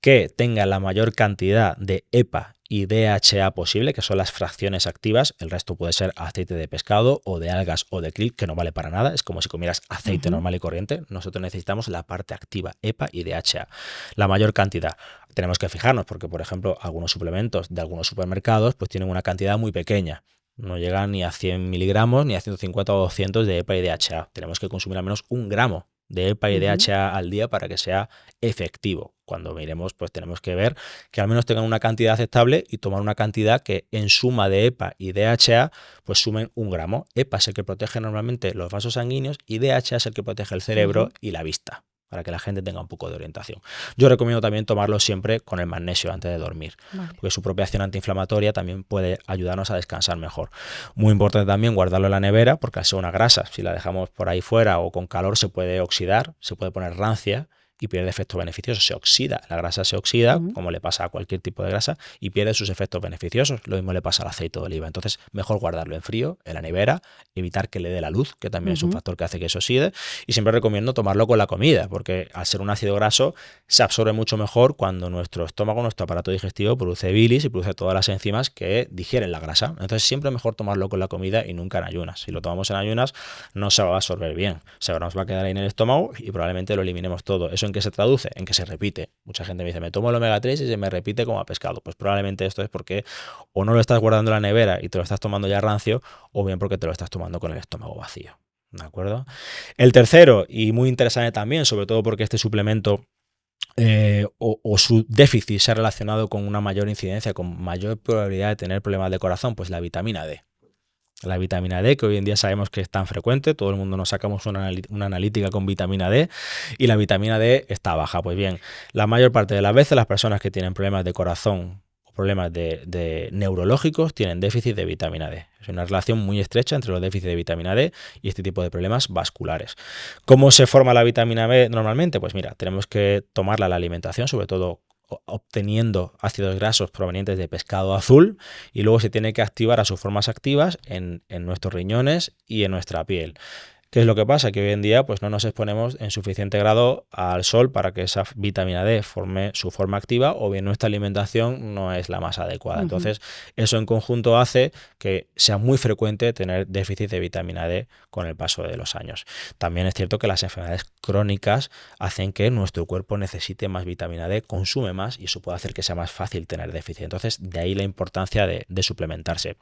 que tenga la mayor cantidad de EPA y DHA posible, que son las fracciones activas. El resto puede ser aceite de pescado o de algas o de krill, que no vale para nada. Es como si comieras aceite normal y corriente. Nosotros necesitamos la parte activa, EPA y DHA. La mayor cantidad. Tenemos que fijarnos porque, por ejemplo, algunos suplementos de algunos supermercados pues tienen una cantidad muy pequeña. No llegan ni a 100 miligramos ni a 150 o 200 de EPA y DHA. Tenemos que consumir al menos 1 gramo de EPA y DHA al día para que sea efectivo. Cuando miremos, pues tenemos que ver que al menos tengan una cantidad aceptable y tomar una cantidad que en suma de EPA y DHA pues sumen 1 gramo. EPA es el que protege normalmente los vasos sanguíneos y DHA es el que protege el cerebro y la vista, para que la gente tenga un poco de orientación. Yo recomiendo también tomarlo siempre con el magnesio antes de dormir, porque su propia acción antiinflamatoria también puede ayudarnos a descansar mejor. Muy importante también guardarlo en la nevera, porque al ser una grasa, si la dejamos por ahí fuera o con calor se puede oxidar, se puede poner rancia y pierde efectos beneficiosos, se oxida, la grasa se oxida, como le pasa a cualquier tipo de grasa, y pierde sus efectos beneficiosos. Lo mismo le pasa al aceite de oliva. Entonces, mejor guardarlo en frío, en la nevera, evitar que le dé la luz, que también es un factor que hace que se oxide, y siempre recomiendo tomarlo con la comida, porque al ser un ácido graso, se absorbe mucho mejor cuando nuestro estómago, nuestro aparato digestivo, produce bilis y produce todas las enzimas que digieren la grasa. Entonces, siempre es mejor tomarlo con la comida y nunca en ayunas. Si lo tomamos en ayunas, no se va a absorber bien. Se nos va a quedar ahí en el estómago y probablemente lo eliminemos todo. ¿Eso en qué se traduce? En que se repite. Mucha gente me dice, me tomo el omega 3 y se me repite como a pescado. Pues probablemente esto es porque o no lo estás guardando en la nevera y te lo estás tomando ya rancio, o bien porque te lo estás tomando con el estómago vacío. ¿De acuerdo? El tercero, y muy interesante también, sobre todo porque este suplemento o su déficit se ha relacionado con una mayor incidencia, con mayor probabilidad de tener problemas de corazón, pues la vitamina D. La vitamina D, que hoy en día sabemos que es tan frecuente, todo el mundo nos sacamos una analítica con vitamina D y la vitamina D está baja. Pues bien, la mayor parte de las veces las personas que tienen problemas de corazón o problemas de neurológicos tienen déficit de vitamina D. Es una relación muy estrecha entre los déficits de vitamina D y este tipo de problemas vasculares. ¿Cómo se forma la vitamina D normalmente? Pues mira, tenemos que tomarla en la alimentación, sobre todo obteniendo ácidos grasos provenientes de pescado azul, y luego se tiene que activar a sus formas activas en nuestros riñones y en nuestra piel. ¿Qué es lo que pasa? Que hoy en día pues no nos exponemos en suficiente grado al sol para que esa vitamina D forme su forma activa, o bien nuestra alimentación no es la más adecuada. Entonces, eso en conjunto hace que sea muy frecuente tener déficit de vitamina D con el paso de los años. También es cierto que las enfermedades crónicas hacen que nuestro cuerpo necesite más vitamina D, consume más, y eso puede hacer que sea más fácil tener déficit. Entonces, de ahí la importancia de suplementarse.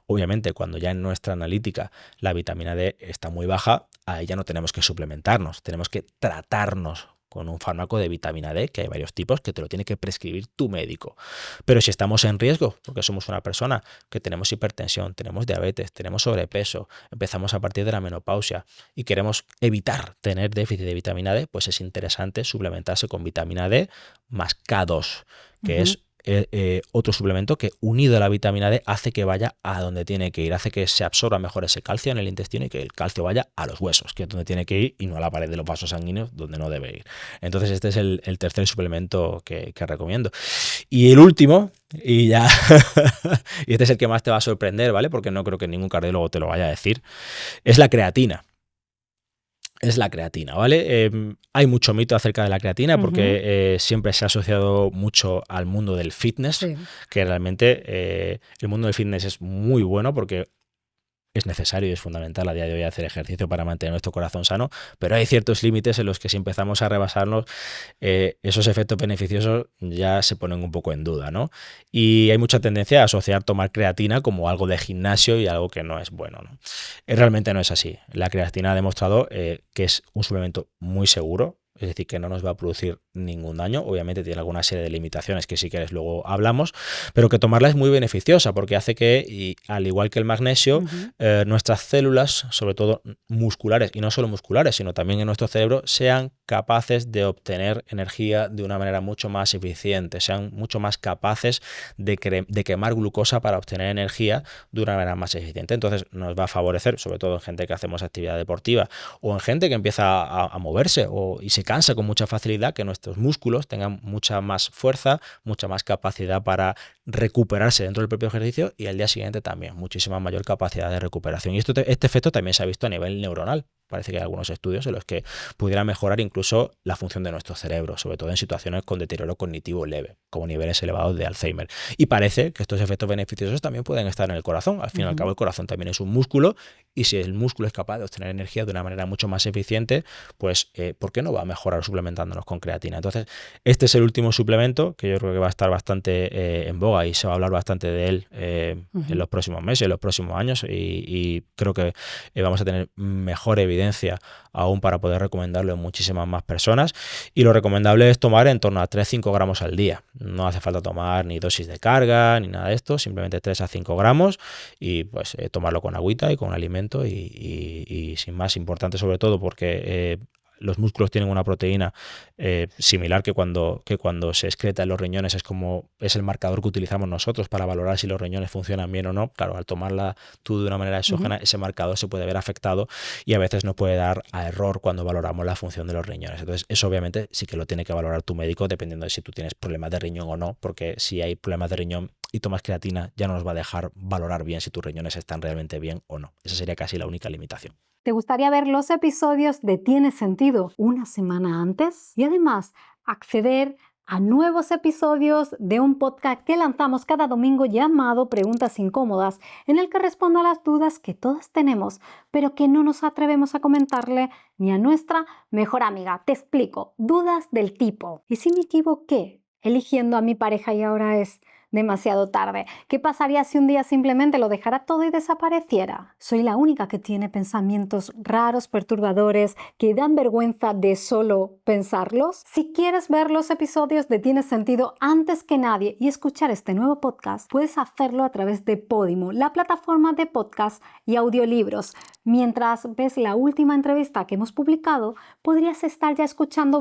Obviamente, cuando ya en nuestra analítica la vitamina D está muy baja, ahí ya no tenemos que suplementarnos, tenemos que tratarnos con un fármaco de vitamina D, que hay varios tipos, que te lo tiene que prescribir tu médico. Pero si estamos en riesgo, porque somos una persona que tenemos hipertensión, tenemos diabetes, tenemos sobrepeso, empezamos a partir de la menopausia y queremos evitar tener déficit de vitamina D, pues es interesante suplementarse con vitamina D más K2, que es otro suplemento que, unido a la vitamina D, hace que vaya a donde tiene que ir, hace que se absorba mejor ese calcio en el intestino y que el calcio vaya a los huesos, que es donde tiene que ir, y no a la pared de los vasos sanguíneos, donde no debe ir. Entonces este es el tercer suplemento que recomiendo. Y el último, y ya y este es el que más te va a sorprender, ¿vale? Porque no creo que ningún cardiólogo te lo vaya a decir, es la creatina. Es la creatina, ¿vale? Hay mucho mito acerca de la creatina porque siempre se ha asociado mucho al mundo del fitness, que realmente el mundo del fitness es muy bueno porque es necesario y es fundamental a día de hoy hacer ejercicio para mantener nuestro corazón sano, pero hay ciertos límites en los que si empezamos a rebasarnos, esos efectos beneficiosos ya se ponen un poco en duda, ¿no? Y hay mucha tendencia a asociar tomar creatina como algo de gimnasio y algo que no es bueno, ¿no? Realmente no es así. La creatina ha demostrado que es un suplemento muy seguro, es decir, que no nos va a producir ningún daño. Obviamente tiene alguna serie de limitaciones que si quieres luego hablamos, pero que tomarla es muy beneficiosa porque hace que, y al igual que el magnesio, nuestras células, sobre todo musculares, y no solo musculares, sino también en nuestro cerebro, sean capaces de obtener energía de una manera mucho más eficiente, sean mucho más capaces de quemar glucosa para obtener energía de una manera más eficiente. Entonces nos va a favorecer, sobre todo en gente que hacemos actividad deportiva o en gente que empieza a moverse y se cansa con mucha facilidad, que nuestros músculos tengan mucha más fuerza, mucha más capacidad para recuperarse dentro del propio ejercicio y al día siguiente también muchísima mayor capacidad de recuperación. Y este efecto también se ha visto a nivel neuronal. Parece que hay algunos estudios en los que pudiera mejorar incluso la función de nuestro cerebro, sobre todo en situaciones con deterioro cognitivo leve, como niveles elevados de Alzheimer. Y parece que estos efectos beneficiosos también pueden estar en el corazón. Al fin y al cabo, el corazón también es un músculo y si el músculo es capaz de obtener energía de una manera mucho más eficiente, pues ¿por qué no va a mejorar suplementándonos con creatina? Entonces, este es el último suplemento que yo creo que va a estar bastante en boga y se va a hablar bastante de él en los próximos meses, en los próximos años y creo que vamos a tener mejor evidencia aún para poder recomendarlo en muchísimas más personas y lo recomendable es tomar en torno a 3-5 gramos al día. No hace falta tomar ni dosis de carga ni nada de esto, simplemente 3-5 gramos y pues tomarlo con agüita y con un alimento y sin más, importante sobre todo porque los músculos tienen una proteína similar que cuando se excreta en los riñones, es el marcador que utilizamos nosotros para valorar si los riñones funcionan bien o no. Claro, al tomarla tú de una manera exógena, ese marcador se puede ver afectado y a veces nos puede dar a error cuando valoramos la función de los riñones. Entonces, eso obviamente sí que lo tiene que valorar tu médico dependiendo de si tú tienes problemas de riñón o no, porque si hay problemas de riñón y tomas creatina, ya no nos va a dejar valorar bien si tus riñones están realmente bien o no. Esa sería casi la única limitación. ¿Te gustaría ver los episodios de Tiene Sentido una semana antes? Y además, acceder a nuevos episodios de un podcast que lanzamos cada domingo llamado Preguntas Incómodas, en el que respondo a las dudas que todas tenemos, pero que no nos atrevemos a comentarle ni a nuestra mejor amiga. Te explico, dudas del tipo: ¿y si me equivoqué eligiendo a mi pareja y ahora es demasiado tarde? ¿Qué pasaría si un día simplemente lo dejara todo y desapareciera? ¿Soy la única que tiene pensamientos raros, perturbadores, que dan vergüenza de solo pensarlos? Si quieres ver los episodios de Tiene Sentido antes que nadie y escuchar este nuevo podcast, puedes hacerlo a través de Podimo, la plataforma de podcast y audiolibros. Mientras ves la última entrevista que hemos publicado, podrías estar ya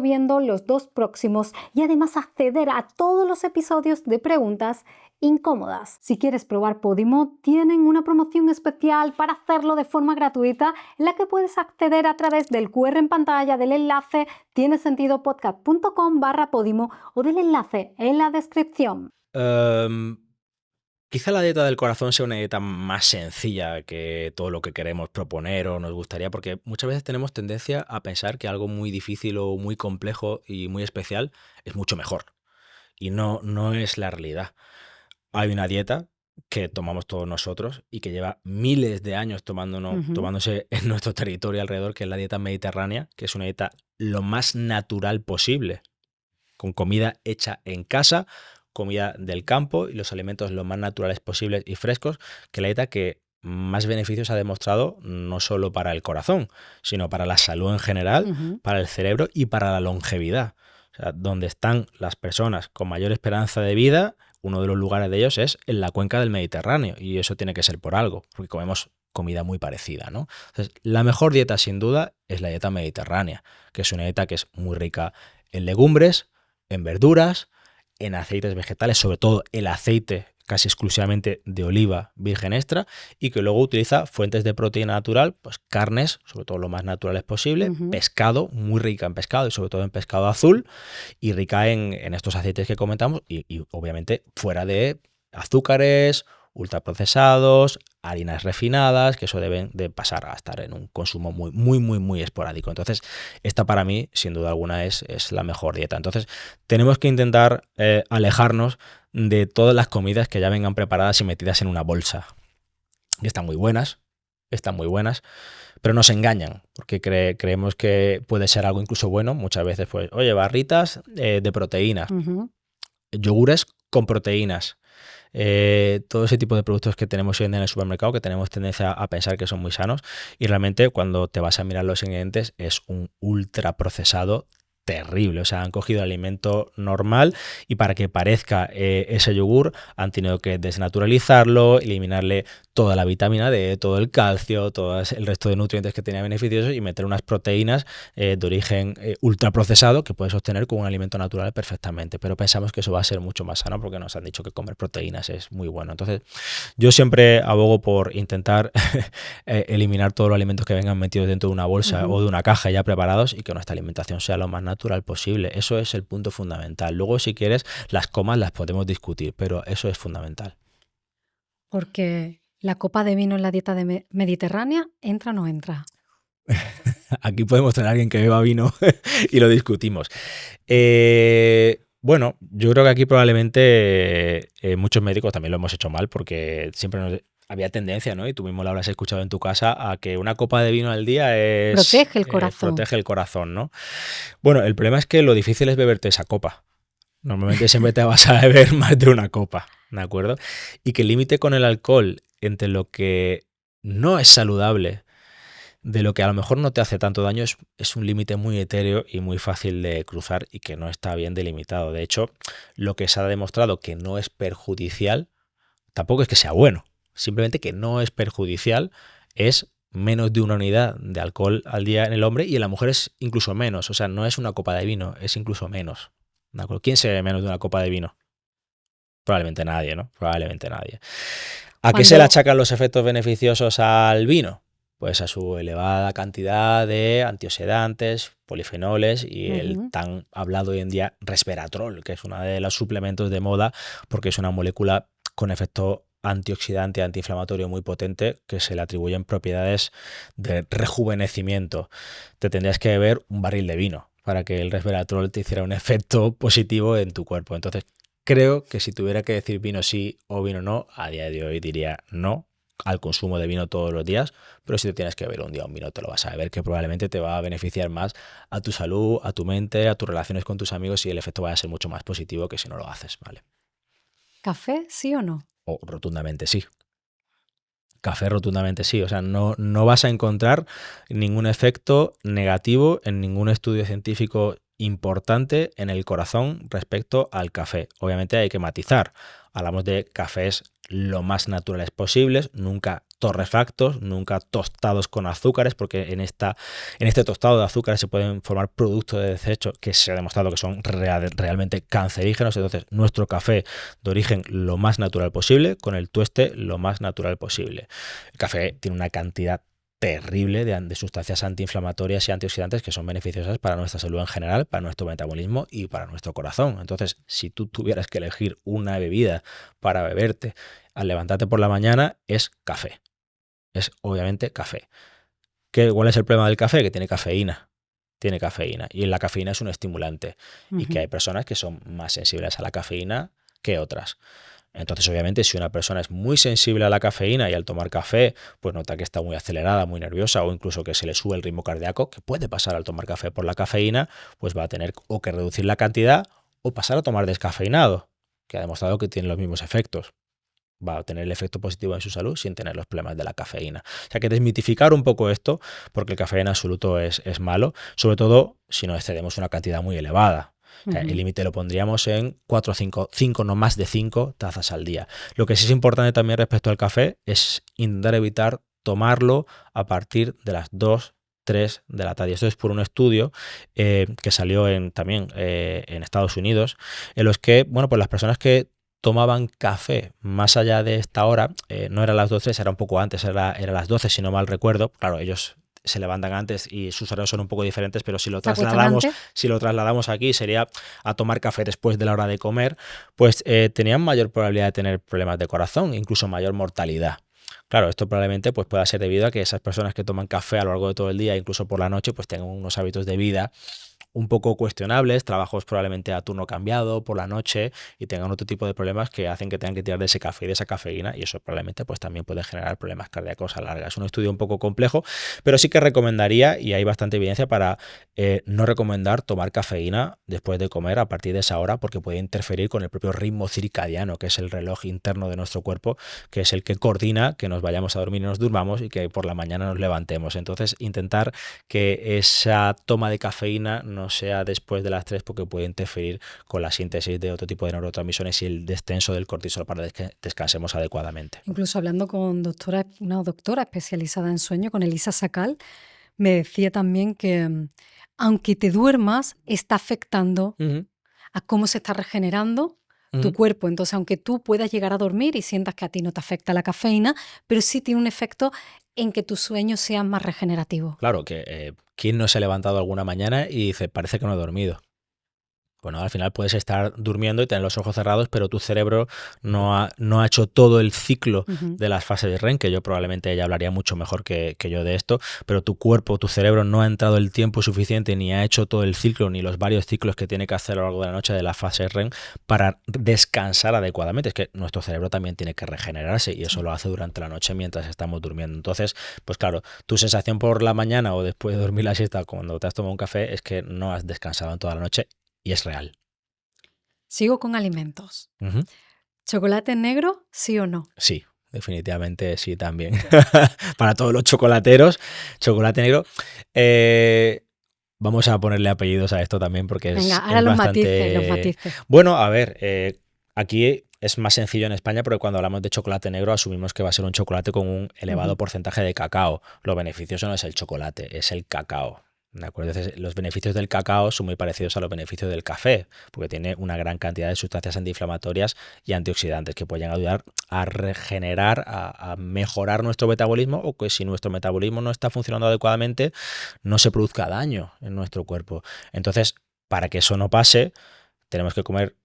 viendo los 2 próximos y además acceder a todos los episodios de Preguntas Incómodas. Si quieres probar Podimo, tienen una promoción especial para hacerlo de forma gratuita en la que puedes acceder a través del QR en pantalla, del enlace tienesentidopodcast.com/Podimo o del enlace en la descripción. Quizá la dieta del corazón sea una dieta más sencilla que todo lo que queremos proponer o nos gustaría, porque muchas veces tenemos tendencia a pensar que algo muy difícil o muy complejo y muy especial es mucho mejor. Y no es la realidad. Hay una dieta que tomamos todos nosotros y que lleva miles de años tomándose en nuestro territorio alrededor, que es la dieta mediterránea, que es una dieta lo más natural posible, con comida hecha en casa, comida del campo y los alimentos lo más naturales posibles y frescos, que la dieta que más beneficios ha demostrado no solo para el corazón, sino para la salud en general, para el cerebro y para la longevidad. O sea, donde están las personas con mayor esperanza de vida, uno de los lugares de ellos es en la cuenca del Mediterráneo y eso tiene que ser por algo, porque comemos comida muy parecida, ¿no? Entonces, la mejor dieta sin duda es la dieta mediterránea, que es una dieta que es muy rica en legumbres, en verduras, en aceites vegetales, sobre todo el aceite casi exclusivamente de oliva virgen extra, y que luego utiliza fuentes de proteína natural, pues carnes, sobre todo lo más naturales posible, pescado, muy rica en pescado y sobre todo en pescado azul, y rica en estos aceites que comentamos y obviamente fuera de azúcares, ultraprocesados, harinas refinadas, que eso deben de pasar a estar en un consumo muy esporádico. Entonces, esta para mí, sin duda alguna, es la mejor dieta. Entonces, tenemos que intentar alejarnos de todas las comidas que ya vengan preparadas y metidas en una bolsa. Y están muy buenas, pero nos engañan, porque creemos que puede ser algo incluso bueno. Muchas veces, pues, oye, barritas de proteínas, yogures con proteínas, todo ese tipo de productos que tenemos hoy en el supermercado, que tenemos tendencia a pensar que son muy sanos, y realmente cuando te vas a mirar los ingredientes es un ultraprocesado terrible. O sea, han cogido el alimento normal y para que parezca ese yogur han tenido que desnaturalizarlo, eliminarle toda la vitamina D, todo el calcio, todo el resto de nutrientes que tenía beneficiosos y meter unas proteínas de origen ultraprocesado que puedes obtener con un alimento natural perfectamente. Pero pensamos que eso va a ser mucho más sano porque nos han dicho que comer proteínas es muy bueno. Entonces, yo siempre abogo por intentar eliminar todos los alimentos que vengan metidos dentro de una bolsa o de una caja ya preparados y que nuestra alimentación sea lo más natural posible. Eso es el punto fundamental. Luego, si quieres, las comas las podemos discutir, pero eso es fundamental. Porque la copa de vino en la dieta mediterránea, ¿entra o no entra? Aquí podemos tener a alguien que beba vino y lo discutimos. Bueno, yo creo que aquí probablemente muchos médicos también lo hemos hecho mal porque siempre había tendencia, ¿no? Y tú mismo lo habrás escuchado en tu casa, a que una copa de vino al día protege el corazón. Protege el corazón, ¿no? Bueno, el problema es que lo difícil es beberte esa copa. Normalmente siempre te vas a beber más de una copa, ¿de acuerdo? Y que el límite con el alcohol entre lo que no es saludable de lo que a lo mejor no te hace tanto daño es un límite muy etéreo y muy fácil de cruzar y que no está bien delimitado. De hecho, lo que se ha demostrado que no es perjudicial, tampoco es que sea bueno, simplemente que no es perjudicial, es menos de una unidad de alcohol al día en el hombre y en la mujer es incluso menos. O sea, no es una copa de vino, es incluso menos. ¿De acuerdo? ¿Quién se bebe menos de una copa de vino? Probablemente nadie, ¿no? Probablemente nadie. ¿A qué se le achacan los efectos beneficiosos al vino? Pues a su elevada cantidad de antioxidantes, polifenoles y el tan hablado hoy en día resveratrol, que es uno de los suplementos de moda porque es una molécula con efecto antioxidante, antiinflamatorio muy potente que se le atribuyen propiedades de rejuvenecimiento. Te tendrías que beber un barril de vino para que el resveratrol te hiciera un efecto positivo en tu cuerpo. Entonces, creo que si tuviera que decir vino sí o vino no, a día de hoy diría no al consumo de vino todos los días, pero si te tienes que beber un día un vino te lo vas a beber, que probablemente te va a beneficiar más a tu salud, a tu mente, a tus relaciones con tus amigos y el efecto va a ser mucho más positivo que si no lo haces, ¿vale? ¿Café sí o no? O rotundamente sí. Café rotundamente sí, o sea, no vas a encontrar ningún efecto negativo en ningún estudio científico importante en el corazón respecto al café. Obviamente hay que matizar. Hablamos de cafés lo más naturales posibles, nunca torrefactos, nunca tostados con azúcares, porque en este tostado de azúcares se pueden formar productos de desecho que se ha demostrado que son realmente cancerígenos. Entonces, nuestro café de origen lo más natural posible, con el tueste lo más natural posible. El café tiene una cantidad terrible de sustancias antiinflamatorias y antioxidantes que son beneficiosas para nuestra salud en general, para nuestro metabolismo y para nuestro corazón. Entonces, si tú tuvieras que elegir una bebida para beberte al levantarte por la mañana, es café. Es obviamente café. ¿Cuál es el problema del café? Que tiene cafeína. Tiene cafeína. Y la cafeína es un estimulante. Y que hay personas que son más sensibles a la cafeína que otras. Entonces, obviamente, si una persona es muy sensible a la cafeína y al tomar café, pues nota que está muy acelerada, muy nerviosa o incluso que se le sube el ritmo cardíaco, que puede pasar al tomar café por la cafeína, pues va a tener o que reducir la cantidad o pasar a tomar descafeinado, que ha demostrado que tiene los mismos efectos. Va a tener el efecto positivo en su salud sin tener los problemas de la cafeína. O sea que desmitificar un poco esto, porque el café en absoluto es malo, sobre todo si no excedemos una cantidad muy elevada. O sea, el límite lo pondríamos en 4 o 5, no más de 5 tazas al día. Lo que sí es importante también respecto al café es intentar evitar tomarlo a partir de las 2, 3 de la tarde. Esto es por un estudio que salió también en Estados Unidos, en los que, bueno, pues las personas que tomaban café más allá de esta hora, no eran las 12, era un poco antes, era las 12 si no mal recuerdo. Claro, ellos se levantan antes y sus horarios son un poco diferentes, pero si lo trasladamos aquí, sería a tomar café después de la hora de comer, pues tenían mayor probabilidad de tener problemas de corazón, incluso mayor mortalidad. Claro, esto probablemente pues, pueda ser debido a que esas personas que toman café a lo largo de todo el día, incluso por la noche, pues tengan unos hábitos de vida un poco cuestionables, trabajos probablemente a turno cambiado por la noche y tengan otro tipo de problemas que hacen que tengan que tirar de ese café y de esa cafeína, y eso probablemente pues también puede generar problemas cardíacos a larga. Es un estudio un poco complejo, pero sí que recomendaría, y hay bastante evidencia para no recomendar tomar cafeína después de comer a partir de esa hora, porque puede interferir con el propio ritmo circadiano, que es el reloj interno de nuestro cuerpo, que es el que coordina que nos vayamos a dormir y nos durmamos y que por la mañana nos levantemos. Entonces, intentar que esa toma de cafeína no no sea después de las 3 porque puede interferir con la síntesis de otro tipo de neurotransmisores y el descenso del cortisol para que descansemos adecuadamente. Incluso hablando con una doctora especializada en sueño, con Elisa Sacal, me decía también que aunque te duermas, está afectando a cómo se está regenerando tu cuerpo. Entonces, aunque tú puedas llegar a dormir y sientas que a ti no te afecta la cafeína, pero sí tiene un efecto en que tus sueños sean más regenerativos. Claro, que ¿quién no se ha levantado alguna mañana y dice, parece que no he dormido? Bueno, al final puedes estar durmiendo y tener los ojos cerrados, pero tu cerebro no ha hecho todo el ciclo de las fases de REM, que yo probablemente ella hablaría mucho mejor que yo de esto, pero tu cuerpo, tu cerebro no ha entrado el tiempo suficiente ni ha hecho todo el ciclo, ni los varios ciclos que tiene que hacer a lo largo de la noche de las fases REM para descansar adecuadamente. Es que nuestro cerebro también tiene que regenerarse y eso lo hace durante la noche mientras estamos durmiendo. Entonces, pues claro, tu sensación por la mañana o después de dormir la siesta cuando te has tomado un café es que no has descansado en toda la noche. Y es real. Sigo con alimentos. ¿Chocolate negro, sí o no? Sí, definitivamente sí también. Para todos los chocolateros, chocolate negro. Vamos a ponerle apellidos a esto también porque Venga, es ahora los bastante... matices. Bueno, a ver, aquí es más sencillo en España porque cuando hablamos de chocolate negro asumimos que va a ser un chocolate con un elevado porcentaje de cacao. Lo beneficioso no es el chocolate, es el cacao. ¿De acuerdo? Entonces, los beneficios del cacao son muy parecidos a los beneficios del café, porque tiene una gran cantidad de sustancias antiinflamatorias y antioxidantes que pueden ayudar a regenerar, a mejorar nuestro metabolismo, o que si nuestro metabolismo no está funcionando adecuadamente, no se produzca daño en nuestro cuerpo. Entonces, para que eso no pase, tenemos que comer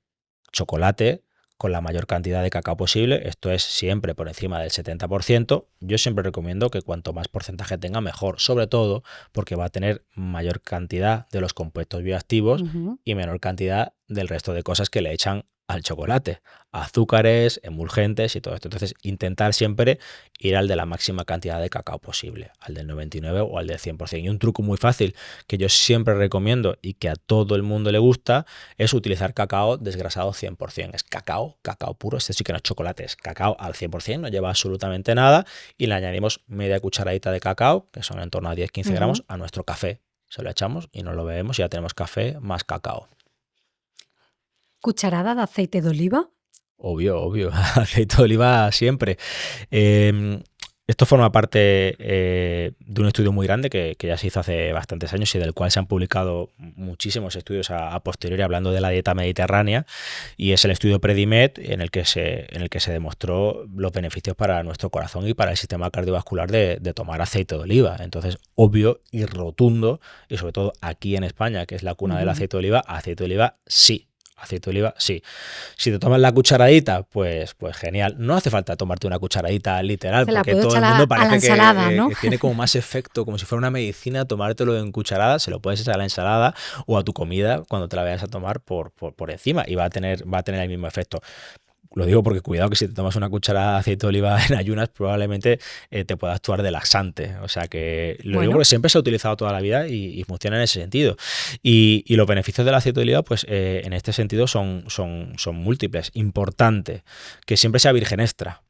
chocolate con la mayor cantidad de cacao posible, esto es siempre por encima del 70%. Yo siempre recomiendo que cuanto más porcentaje tenga, mejor, sobre todo porque va a tener mayor cantidad de los compuestos bioactivos y menor cantidad del resto de cosas que le echan al chocolate, azúcares, emulgentes y todo esto. Entonces, intentar siempre ir al de la máxima cantidad de cacao posible, al del 99 o al del 100%. Y un truco muy fácil que yo siempre recomiendo y que a todo el mundo le gusta es utilizar cacao desgrasado 100%. Es cacao puro, este sí que no es chocolate, es cacao al 100%, no lleva absolutamente nada y le añadimos media cucharadita de cacao, que son en torno a 10-15 gramos, a nuestro café. Se lo echamos y nos lo bebemos y ya tenemos café más cacao. ¿Cucharada de aceite de oliva? Obvio, aceite de oliva siempre. Esto forma parte de un estudio muy grande que ya se hizo hace bastantes años y del cual se han publicado muchísimos estudios a posteriori hablando de la dieta mediterránea, y es el estudio Predimed en el que se demostró los beneficios para nuestro corazón y para el sistema cardiovascular de tomar aceite de oliva. Entonces, obvio y rotundo, y sobre todo aquí en España, que es la cuna del aceite de oliva sí. Aceite de oliva, sí. Si te tomas la cucharadita, pues genial. No hace falta tomarte una cucharadita literal, porque todo el mundo parece que tiene como más efecto, como si fuera una medicina, tomártelo en cucharada. Se lo puedes echar a la ensalada o a tu comida cuando te la vayas a tomar por encima y va a tener el mismo efecto. Lo digo porque cuidado que si te tomas una cucharada de aceite de oliva en ayunas probablemente te pueda actuar de laxante. O sea que lo digo porque siempre se ha utilizado toda la vida y funciona en ese sentido. Y los beneficios del aceite de oliva pues en este sentido son múltiples. Importante que siempre sea virgen extra.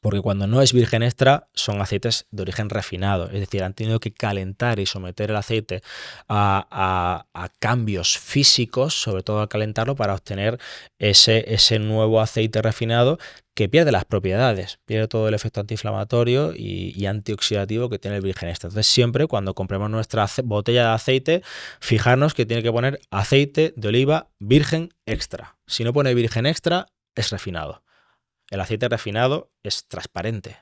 Porque cuando no es virgen extra son aceites de origen refinado, es decir, han tenido que calentar y someter el aceite a cambios físicos, sobre todo al calentarlo, para obtener ese nuevo aceite refinado que pierde las propiedades, pierde todo el efecto antiinflamatorio y antioxidativo que tiene el virgen extra. Entonces siempre cuando compremos nuestra botella de aceite, fijarnos que tiene que poner aceite de oliva virgen extra. Si no pone virgen extra, es refinado. El aceite refinado es transparente.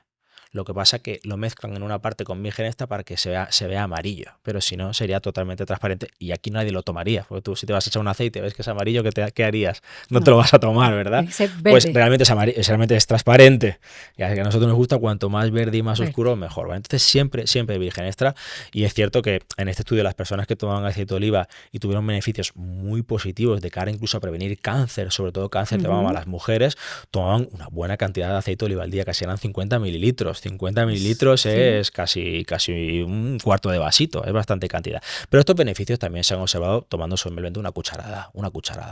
Lo que pasa es que lo mezclan en una parte con virgen extra para que se vea amarillo. Pero si no, sería totalmente transparente. Y aquí nadie lo tomaría. Porque tú, si te vas a echar un aceite y ves que es amarillo, ¿qué harías? No te lo vas a tomar, ¿verdad? Pues realmente es transparente. Y a nosotros nos gusta cuanto más verde y más oscuro, mejor. ¿Vale? Entonces siempre virgen extra. Y es cierto que en este estudio las personas que tomaban aceite de oliva y tuvieron beneficios muy positivos de cara incluso a prevenir cáncer, sobre todo cáncer de mama a las mujeres, tomaban una buena cantidad de aceite de oliva al día, casi eran 50 mililitros. 50 mililitros es casi un cuarto de vasito, es bastante cantidad. Pero estos beneficios también se han observado tomando simplemente una cucharada.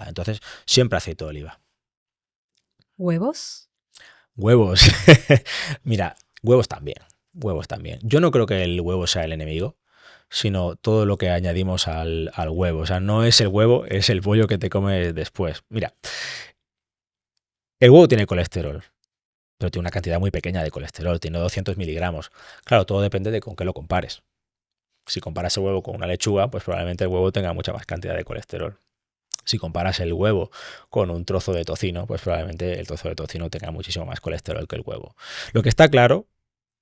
Entonces, siempre aceite de oliva. ¿Huevos? Huevos. Mira, huevos también. Yo no creo que el huevo sea el enemigo. sino todo lo que añadimos al huevo. O sea, no es el huevo, es el pollo que te comes después. Mira, el huevo tiene colesterol, pero tiene una cantidad muy pequeña de colesterol, tiene 200 miligramos. Claro, todo depende de con qué lo compares. Si comparas el huevo con una lechuga, pues probablemente el huevo tenga mucha más cantidad de colesterol. Si comparas el huevo con un trozo de tocino, pues probablemente el trozo de tocino tenga muchísimo más colesterol que el huevo. Lo que está claro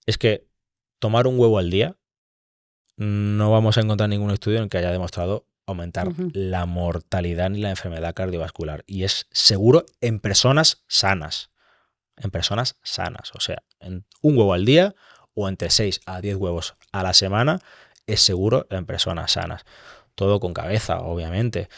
es que tomar un huevo al día no vamos a encontrar ningún estudio en el que haya demostrado aumentar la mortalidad ni la enfermedad cardiovascular. Y es seguro en personas sanas. En personas sanas. O sea, en un huevo al día o entre 6 a 10 huevos a la semana es seguro en personas sanas. Todo con cabeza, obviamente.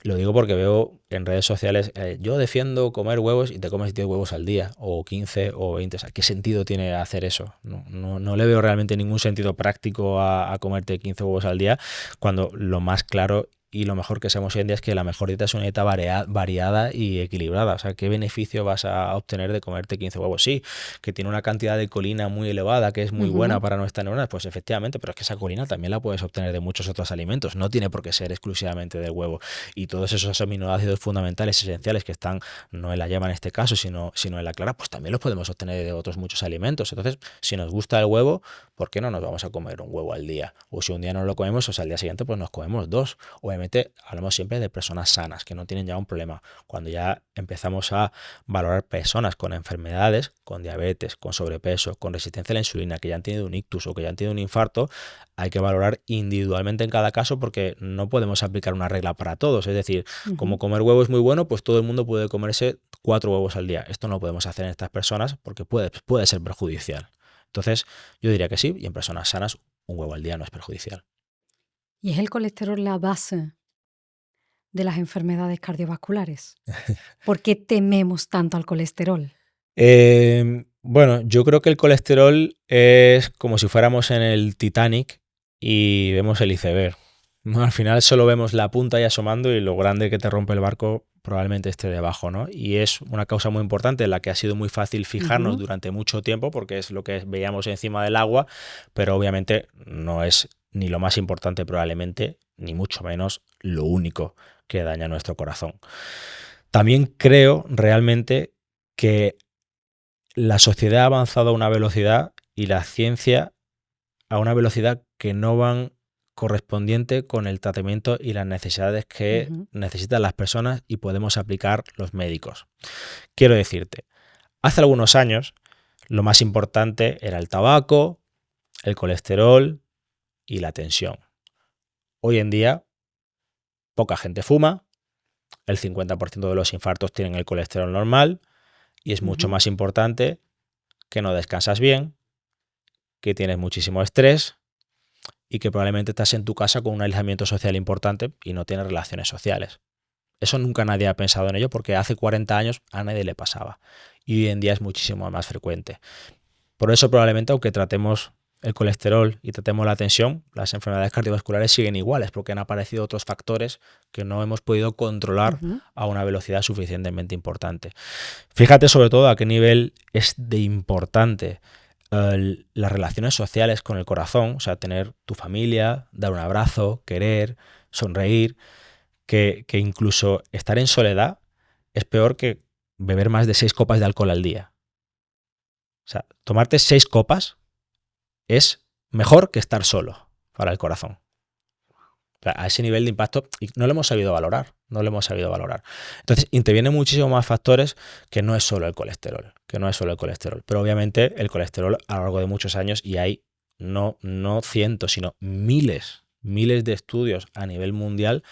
Lo digo porque veo en redes sociales, yo defiendo comer huevos y te comes 10 huevos al día, o 15 o 20. O sea, ¿qué sentido tiene hacer eso? No le veo realmente ningún sentido práctico a comerte 15 huevos al día, cuando lo más claro y lo mejor que sabemos hoy en día es que la mejor dieta es una dieta variada y equilibrada. O sea, ¿qué beneficio vas a obtener de comerte 15 huevos? Sí, que tiene una cantidad de colina muy elevada, que es muy buena para nuestras neuronas, pues efectivamente, pero es que esa colina también la puedes obtener de muchos otros alimentos, no tiene por qué ser exclusivamente del huevo. Y todos esos aminoácidos fundamentales, esenciales, que están no en la yema en este caso, sino en la clara, pues también los podemos obtener de otros muchos alimentos. Entonces, si nos gusta el huevo, ¿por qué no nos vamos a comer un huevo al día? O si un día no lo comemos, o sea, al día siguiente, pues nos comemos dos. Obviamente hablamos siempre de personas sanas, que no tienen ya un problema. Cuando ya empezamos a valorar personas con enfermedades, con diabetes, con sobrepeso, con resistencia a la insulina, que ya han tenido un ictus o que ya han tenido un infarto, hay que valorar individualmente en cada caso, porque no podemos aplicar una regla para todos. Es decir, como comer huevo es muy bueno, pues todo el mundo puede comerse 4 huevos al día. Esto no lo podemos hacer en estas personas porque puede ser perjudicial. Entonces, yo diría que sí, y en personas sanas un huevo al día no es perjudicial. ¿Y es el colesterol la base de las enfermedades cardiovasculares? ¿Por qué tememos tanto al colesterol? Bueno, yo creo que el colesterol es como si fuéramos en el Titanic y vemos el iceberg, ¿no? Al final solo vemos la punta ahí asomando y lo grande que te rompe el barco probablemente esté debajo, ¿no? Y es una causa muy importante en la que ha sido muy fácil fijarnos durante mucho tiempo, porque es lo que veíamos encima del agua, pero obviamente no es ni lo más importante probablemente, ni mucho menos lo único que daña nuestro corazón. También creo realmente que la sociedad ha avanzado a una velocidad y la ciencia a una velocidad que no van correspondiente con el tratamiento y las necesidades que necesitan las personas y podemos aplicar los médicos. Quiero decirte, hace algunos años lo más importante era el tabaco, el colesterol y la tensión. Hoy en día poca gente fuma, el 50% de los infartos tienen el colesterol normal y es mucho más importante que no descansas bien, que tienes muchísimo estrés y que probablemente estás en tu casa con un aislamiento social importante y no tienes relaciones sociales. Eso nunca nadie ha pensado en ello porque hace 40 años a nadie le pasaba y hoy en día es muchísimo más frecuente. Por eso probablemente, aunque tratemos el colesterol y tratemos la tensión, las enfermedades cardiovasculares siguen iguales porque han aparecido otros factores que no hemos podido controlar a una velocidad suficientemente importante. Fíjate sobre todo a qué nivel es de importante las relaciones sociales con el corazón, o sea, tener tu familia, dar un abrazo, querer, sonreír, que incluso estar en soledad es peor que beber más de 6 copas de alcohol al día. O sea, tomarte 6 copas es mejor que estar solo para el corazón. O sea, a ese nivel de impacto y no lo hemos sabido valorar, no lo hemos sabido valorar. Entonces, intervienen muchísimos más factores que no es solo el colesterol, Pero obviamente el colesterol a lo largo de muchos años y hay no cientos, sino miles de estudios a nivel mundial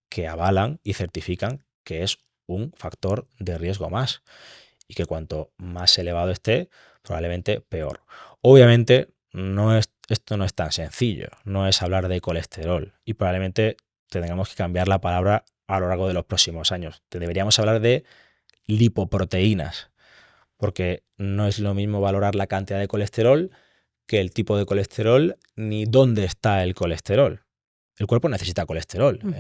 que avalan y certifican que es un factor de riesgo más y que cuanto más elevado esté, probablemente peor. Obviamente esto no es tan sencillo, no es hablar de colesterol y probablemente tengamos que cambiar la palabra a lo largo de los próximos años. Deberíamos hablar de lipoproteínas, porque no es lo mismo valorar la cantidad de colesterol que el tipo de colesterol ni dónde está el colesterol. El cuerpo necesita colesterol, Ujú.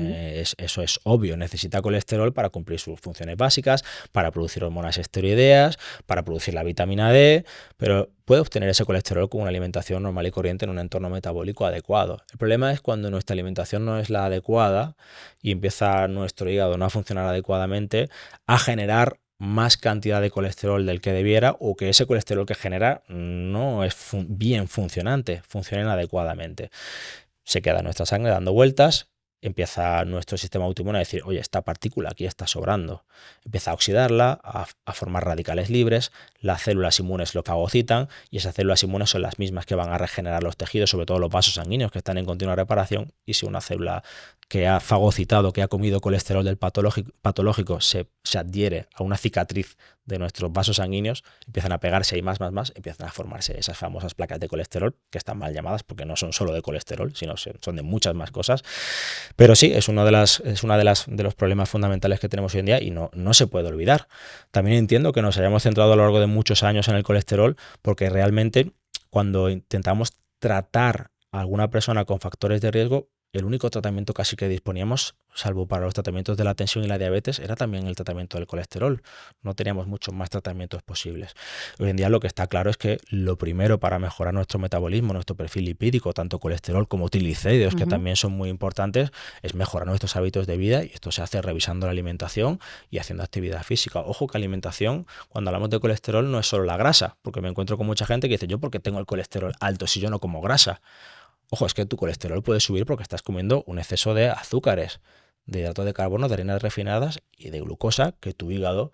eso es obvio, necesita colesterol para cumplir sus funciones básicas, para producir hormonas esteroideas, para producir la vitamina D, pero puede obtener ese colesterol con una alimentación normal y corriente en un entorno metabólico adecuado. El problema es cuando nuestra alimentación no es la adecuada y empieza nuestro hígado no a funcionar adecuadamente, a generar más cantidad de colesterol del que debiera, o que ese colesterol que genera no es bien funcionante, funciona inadecuadamente. Se queda en nuestra sangre dando vueltas, empieza nuestro sistema autoinmune a decir, oye, esta partícula aquí está sobrando. Empieza a oxidarla, a formar radicales libres, las células inmunes lo fagocitan y esas células inmunes son las mismas que van a regenerar los tejidos, sobre todo los vasos sanguíneos que están en continua reparación, y si una célula que ha fagocitado, que ha comido colesterol del patológico se adhiere a una cicatriz de nuestros vasos sanguíneos, empiezan a pegarse y más, empiezan a formarse esas famosas placas de colesterol, que están mal llamadas porque no son solo de colesterol, sino son de muchas más cosas. Pero sí, es uno de los problemas fundamentales que tenemos hoy en día y no se puede olvidar. También entiendo que nos hayamos centrado a lo largo de muchos años en el colesterol, porque realmente cuando intentamos tratar a alguna persona con factores de riesgo, el único tratamiento casi que disponíamos, salvo para los tratamientos de la tensión y la diabetes, era también el tratamiento del colesterol. No teníamos muchos más tratamientos posibles. Hoy en día lo que está claro es que lo primero para mejorar nuestro metabolismo, nuestro perfil lipídico, tanto colesterol como triglicéridos, que también son muy importantes, es mejorar nuestros hábitos de vida, y esto se hace revisando la alimentación y haciendo actividad física. Ojo que alimentación, cuando hablamos de colesterol, no es solo la grasa, porque me encuentro con mucha gente que dice, yo ¿por qué tengo el colesterol alto si yo no como grasa? Ojo, es que tu colesterol puede subir porque estás comiendo un exceso de azúcares, de hidratos de carbono, de harinas refinadas y de glucosa que tu hígado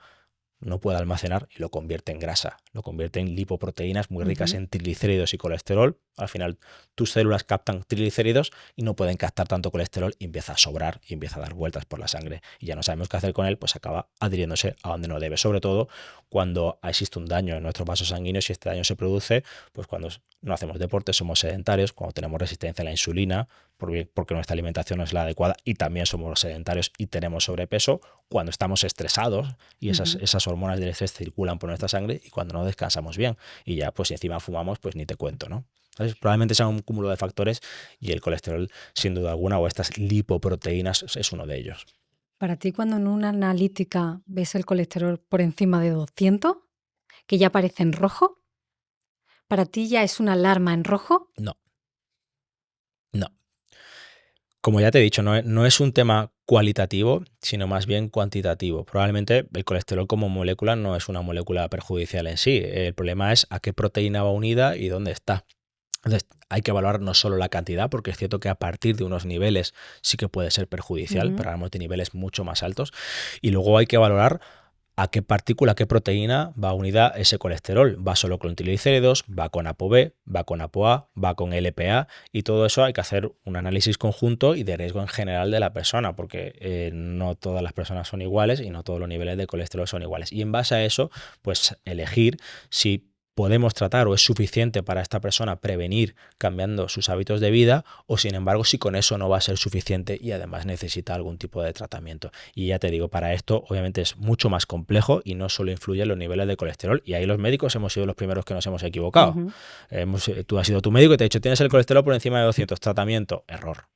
no puede almacenar y lo convierte en grasa, lo convierte en lipoproteínas muy ricas en triglicéridos y colesterol. Al final tus células captan triglicéridos y no pueden captar tanto colesterol y empieza a sobrar y empieza a dar vueltas por la sangre y ya no sabemos qué hacer con él, pues acaba adhiriéndose a donde no debe, sobre todo cuando existe un daño en nuestros vasos sanguíneos, y este daño se produce pues cuando no hacemos deporte, somos sedentarios, cuando tenemos resistencia a la insulina porque nuestra alimentación no es la adecuada, y también somos sedentarios y tenemos sobrepeso, cuando estamos estresados y esas hormonas del estrés circulan por nuestra sangre, y cuando no descansamos bien, y ya pues si encima fumamos, pues ni te cuento, ¿no? Entonces, probablemente sea un cúmulo de factores y el colesterol, sin duda alguna, o estas lipoproteínas es uno de ellos. Para ti, cuando en una analítica ves el colesterol por encima de 200, que ya aparece en rojo, ¿para ti ya es una alarma en rojo? No. Como ya te he dicho, no es un tema cualitativo, sino más bien cuantitativo. Probablemente el colesterol como molécula no es una molécula perjudicial en sí. El problema es a qué proteína va unida y dónde está. Entonces, hay que evaluar no solo la cantidad, porque es cierto que a partir de unos niveles sí que puede ser perjudicial, pero hablamos de niveles mucho más altos. Y luego hay que valorar a qué partícula, qué proteína va unida ese colesterol. Va solo con triglicéridos, va con ApoB, va con ApoA, va con LPA, y todo eso hay que hacer un análisis conjunto y de riesgo en general de la persona, porque no todas las personas son iguales y no todos los niveles de colesterol son iguales. Y en base a eso, pues elegir si podemos tratar o es suficiente para esta persona prevenir cambiando sus hábitos de vida, o sin embargo si con eso no va a ser suficiente y además necesita algún tipo de tratamiento. Y ya te digo, para esto obviamente es mucho más complejo y no solo influye en los niveles de colesterol, y ahí los médicos hemos sido los primeros que nos hemos equivocado. Tú has sido tu médico y te ha dicho, tienes el colesterol por encima de 200, tratamiento, error,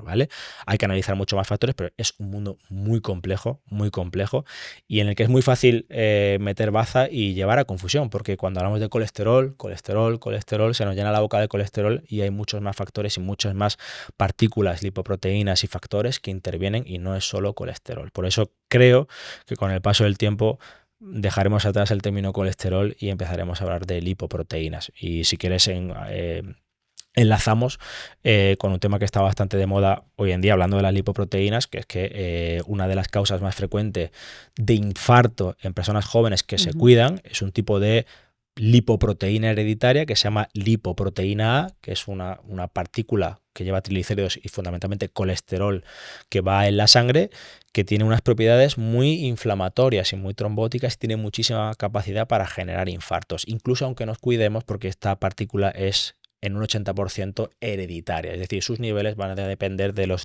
¿vale? Hay que analizar mucho más factores, pero es un mundo muy complejo, y en el que es muy fácil meter baza y llevar a confusión, porque cuando hablamos de colesterol, se nos llena la boca de colesterol, y hay muchos más factores y muchas más partículas, lipoproteínas y factores que intervienen, y no es solo colesterol. Por eso creo que con el paso del tiempo dejaremos atrás el término colesterol y empezaremos a hablar de lipoproteínas. Y si quieres enlazamos con un tema que está bastante de moda hoy en día, hablando de las lipoproteínas, que es que una de las causas más frecuentes de infarto en personas jóvenes que se cuidan es un tipo de lipoproteína hereditaria que se llama lipoproteína A, que es una partícula que lleva triglicéridos y fundamentalmente colesterol que va en la sangre, que tiene unas propiedades muy inflamatorias y muy trombóticas, y tiene muchísima capacidad para generar infartos, incluso aunque nos cuidemos, porque esta partícula es en un 80% hereditaria, es decir, sus niveles van a depender de los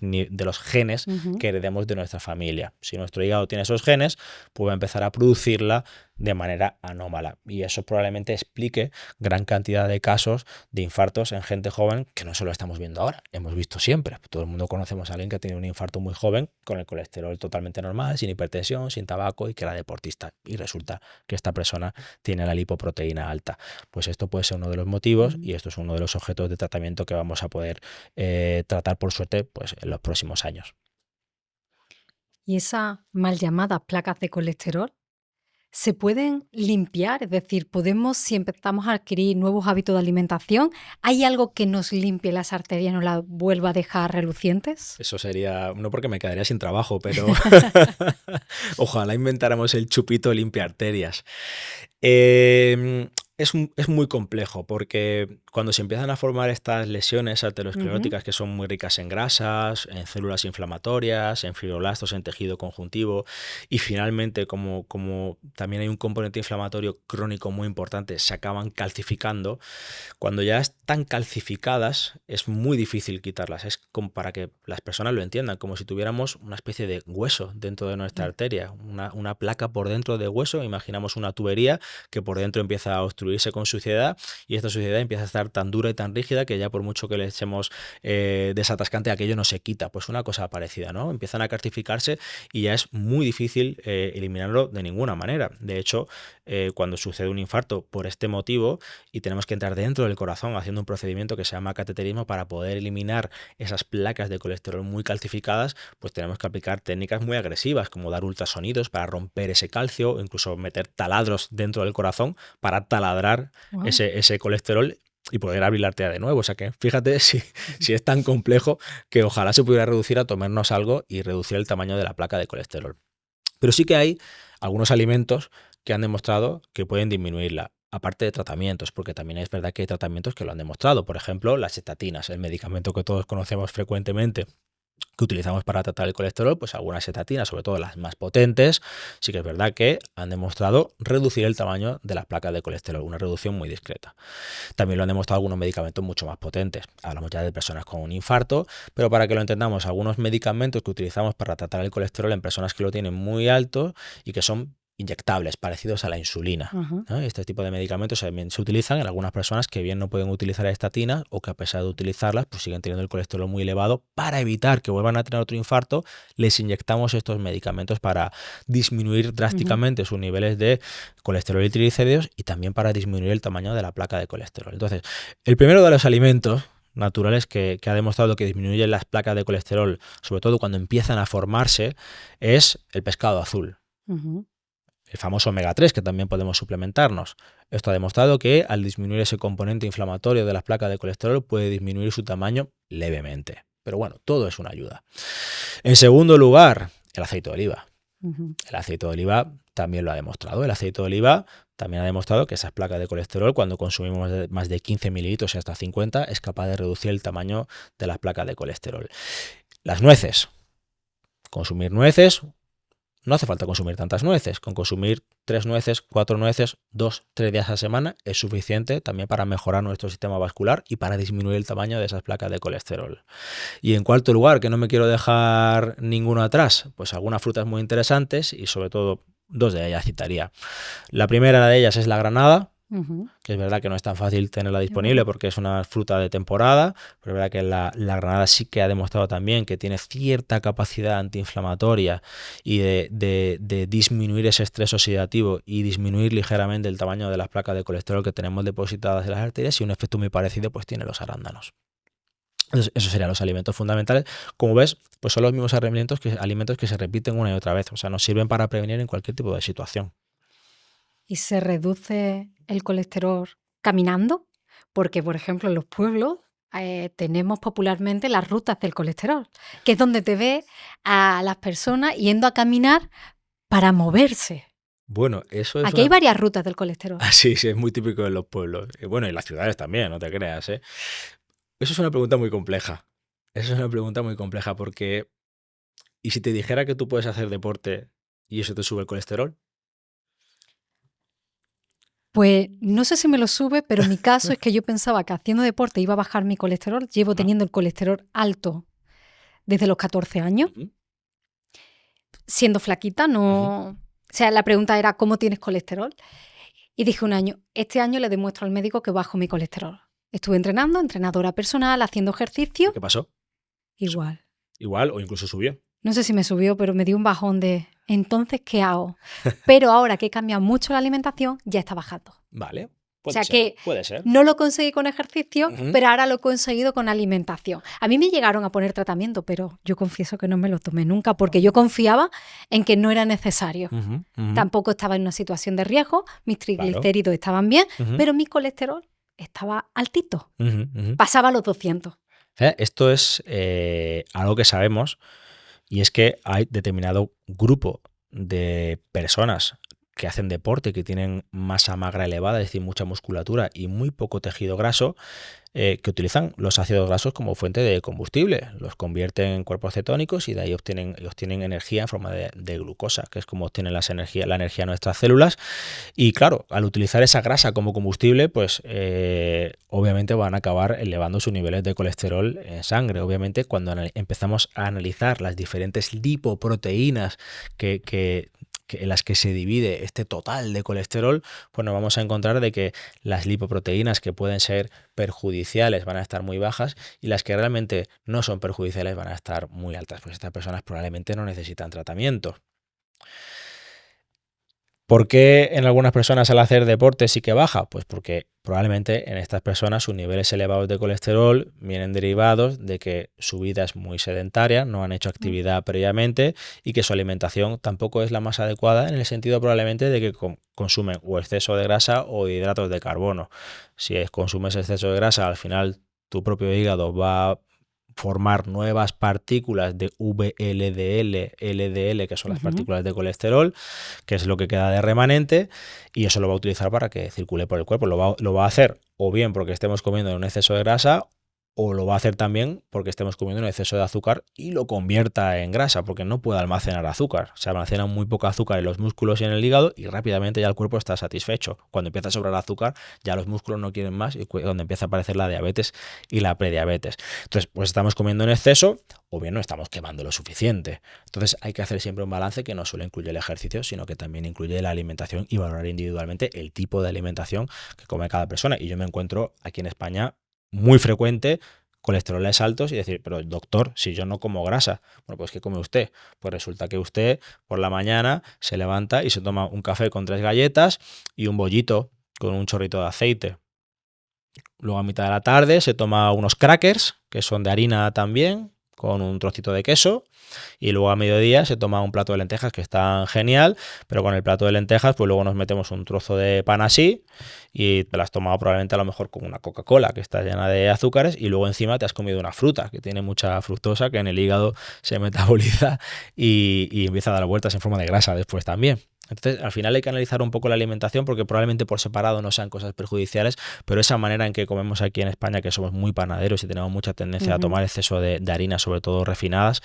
genes que heredemos de nuestra familia. Si nuestro hígado tiene esos genes, pues va a empezar a producirla de manera anómala. Y eso probablemente explique gran cantidad de casos de infartos en gente joven que no solo estamos viendo ahora, hemos visto siempre. Todo el mundo conocemos a alguien que ha tenido un infarto muy joven con el colesterol totalmente normal, sin hipertensión, sin tabaco y que era deportista. Y resulta que esta persona tiene la lipoproteína alta. Pues esto puede ser uno de los motivos y esto es uno de los objetos de tratamiento que vamos a poder tratar, por suerte, pues en los próximos años. ¿Y esas mal llamadas placas de colesterol se pueden limpiar? Es decir, podemos, si empezamos a adquirir nuevos hábitos de alimentación, ¿hay algo que nos limpie las arterias y nos las vuelva a dejar relucientes? Eso sería, no porque me quedaría sin trabajo, pero ojalá inventáramos el chupito limpia arterias. Es muy complejo porque cuando se empiezan a formar estas lesiones ateroscleróticas que son muy ricas en grasas, en células inflamatorias, en fibroblastos, en tejido conjuntivo y finalmente como también hay un componente inflamatorio crónico muy importante, se acaban calcificando. Cuando ya están calcificadas es muy difícil quitarlas, es como para que las personas lo entiendan, como si tuviéramos una especie de hueso dentro de nuestra arteria, una placa por dentro de hueso, imaginamos una tubería que por dentro empieza a obstruirse con suciedad y esta suciedad empieza a estar tan dura y tan rígida que ya por mucho que le echemos desatascante aquello no se quita. Pues una cosa parecida, ¿no? Empiezan a calcificarse y ya es muy difícil eliminarlo de ninguna manera. De hecho, cuando sucede un infarto por este motivo y tenemos que entrar dentro del corazón haciendo un procedimiento que se llama cateterismo para poder eliminar esas placas de colesterol muy calcificadas, pues tenemos que aplicar técnicas muy agresivas como dar ultrasonidos para romper ese calcio o incluso meter taladros dentro del corazón para taladrar ese colesterol y poder abrir la arteria de nuevo. O sea que fíjate si es tan complejo que ojalá se pudiera reducir a tomarnos algo y reducir el tamaño de la placa de colesterol. Pero sí que hay algunos alimentos que han demostrado que pueden disminuirla, aparte de tratamientos, porque también es verdad que hay tratamientos que lo han demostrado. Por ejemplo, las estatinas, el medicamento que todos conocemos frecuentemente que utilizamos para tratar el colesterol, pues algunas estatinas, sobre todo las más potentes, sí que es verdad que han demostrado reducir el tamaño de las placas de colesterol, una reducción muy discreta. También lo han demostrado algunos medicamentos mucho más potentes. Hablamos ya de personas con un infarto, pero para que lo entendamos, algunos medicamentos que utilizamos para tratar el colesterol en personas que lo tienen muy alto y que son inyectables, parecidos a la insulina. ¿No? Este tipo de medicamentos también se utilizan en algunas personas que bien no pueden utilizar estatinas o que a pesar de utilizarlas, pues siguen teniendo el colesterol muy elevado. Para evitar que vuelvan a tener otro infarto, les inyectamos estos medicamentos para disminuir drásticamente sus niveles de colesterol y triglicéridos y también para disminuir el tamaño de la placa de colesterol. Entonces, el primero de los alimentos naturales que ha demostrado que disminuyen las placas de colesterol, sobre todo cuando empiezan a formarse, es el pescado azul. El famoso omega 3 que también podemos suplementarnos. Esto ha demostrado que al disminuir ese componente inflamatorio de las placas de colesterol puede disminuir su tamaño levemente. Pero bueno, todo es una ayuda. En segundo lugar, el aceite de oliva. El aceite de oliva también lo ha demostrado. El aceite de oliva también ha demostrado que esas placas de colesterol, cuando consumimos más de 15 mililitros y hasta 50, es capaz de reducir el tamaño de las placas de colesterol. Las nueces. Consumir nueces. No hace falta consumir tantas nueces. Con consumir 3 nueces, 4 nueces, 2, 3 días a la semana es suficiente también para mejorar nuestro sistema vascular y para disminuir el tamaño de esas placas de colesterol. Y en cuarto lugar, que no me quiero dejar ninguno atrás, pues algunas frutas muy interesantes y sobre todo 2 de ellas citaría. La primera de ellas es la granada, que es verdad que no es tan fácil tenerla disponible porque es una fruta de temporada, pero es verdad que la granada sí que ha demostrado también que tiene cierta capacidad antiinflamatoria y de disminuir ese estrés oxidativo y disminuir ligeramente el tamaño de las placas de colesterol que tenemos depositadas en las arterias, y un efecto muy parecido pues tiene los arándanos. Entonces, esos serían los alimentos fundamentales. Como ves, pues son los mismos alimentos que se repiten una y otra vez, o sea, nos sirven para prevenir en cualquier tipo de situación. ¿Y se reduce el colesterol caminando? Porque, por ejemplo, en los pueblos tenemos popularmente las rutas del colesterol, que es donde te ves a las personas yendo a caminar para moverse. Bueno, eso es Aquí hay varias rutas del colesterol. Sí, es muy típico en los pueblos. Bueno, y en las ciudades también, no te creas, ¿eh? Eso es una pregunta muy compleja. Porque ¿y si te dijera que tú puedes hacer deporte y eso te sube el colesterol? Pues no sé si me lo sube, pero mi caso es que yo pensaba que haciendo deporte iba a bajar mi colesterol. Llevo teniendo el colesterol alto desde los 14 años. Siendo flaquita, no... sea, la pregunta era ¿cómo tienes colesterol? Y dije un año, este año le demuestro al médico que bajo mi colesterol. Estuve entrenando, entrenadora personal, haciendo ejercicio. ¿Qué pasó? Igual. Igual o incluso subió. No sé si me subió, pero me dio un bajón de ¿entonces qué hago? Pero ahora que he cambiado mucho la alimentación, ya está bajando. Vale. O sea que puede ser. no lo conseguí con ejercicio, Ujú. pero ahora lo he conseguido con alimentación. A mí me llegaron a poner tratamiento, pero yo confieso que no me lo tomé nunca porque yo confiaba en que no era necesario. Ujú, ujú. Tampoco estaba en una situación de riesgo, mis triglicéridos estaban bien, Ujú. pero mi colesterol estaba altito, Ujú, ujú. pasaba los 200. Esto es algo que sabemos, y es que hay determinado grupo de personas que hacen deporte, que tienen masa magra elevada, es decir, mucha musculatura y muy poco tejido graso, que utilizan los ácidos grasos como fuente de combustible. Los convierten en cuerpos cetónicos y de ahí obtienen energía en forma de glucosa, que es como obtienen la energía de nuestras células. Y claro, al utilizar esa grasa como combustible, pues obviamente van a acabar elevando sus niveles de colesterol en sangre. Obviamente, cuando empezamos a analizar las diferentes lipoproteínas en las que se divide este total de colesterol, pues nos vamos a encontrar de que las lipoproteínas que pueden ser perjudiciales van a estar muy bajas y las que realmente no son perjudiciales van a estar muy altas. Pues estas personas probablemente no necesitan tratamiento. ¿Por qué en algunas personas al hacer deporte sí que baja? Pues porque probablemente en estas personas sus niveles elevados de colesterol vienen derivados de que su vida es muy sedentaria, no han hecho actividad previamente y que su alimentación tampoco es la más adecuada en el sentido probablemente de que consumen o exceso de grasa o hidratos de carbono. Si consumes exceso de grasa, al final tu propio hígado va a formar nuevas partículas de VLDL, LDL, que son las partículas de colesterol, que es lo que queda de remanente, y eso lo va a utilizar para que circule por el cuerpo. Lo va a hacer o bien porque estemos comiendo en un exceso de grasa, o lo va a hacer también porque estemos comiendo un exceso de azúcar y lo convierta en grasa, porque no puede almacenar azúcar. Se almacena muy poco azúcar en los músculos y en el hígado y rápidamente ya el cuerpo está satisfecho. Cuando empieza a sobrar azúcar, ya los músculos no quieren más y donde empieza a aparecer la diabetes y la prediabetes. Entonces, pues estamos comiendo en exceso o bien no estamos quemando lo suficiente. Entonces hay que hacer siempre un balance que no solo incluye el ejercicio, sino que también incluye la alimentación y valorar individualmente el tipo de alimentación que come cada persona. Y yo me encuentro aquí en España muy frecuente colesteroles altos y decir, pero doctor, si yo no como grasa, bueno, pues ¿qué come usted? Pues resulta que usted por la mañana se levanta y se toma un café con 3 galletas y un bollito con un chorrito de aceite. Luego a mitad de la tarde se toma unos crackers, que son de harina también, con un trocito de queso, y luego a mediodía se toma un plato de lentejas que está genial, pero con el plato de lentejas pues luego nos metemos un trozo de pan así y te las has tomado probablemente a lo mejor con una Coca-Cola que está llena de azúcares y luego encima te has comido una fruta que tiene mucha fructosa que en el hígado se metaboliza y empieza a dar vueltas en forma de grasa después también. Entonces, al final hay que analizar un poco la alimentación porque probablemente por separado no sean cosas perjudiciales, pero esa manera en que comemos aquí en España, que somos muy panaderos y tenemos mucha tendencia a tomar exceso de harina, sobre todo refinadas,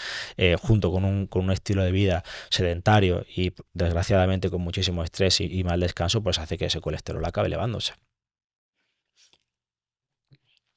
junto con un estilo de vida sedentario y desgraciadamente con muchísimo estrés y mal descanso, pues hace que ese colesterol acabe elevándose.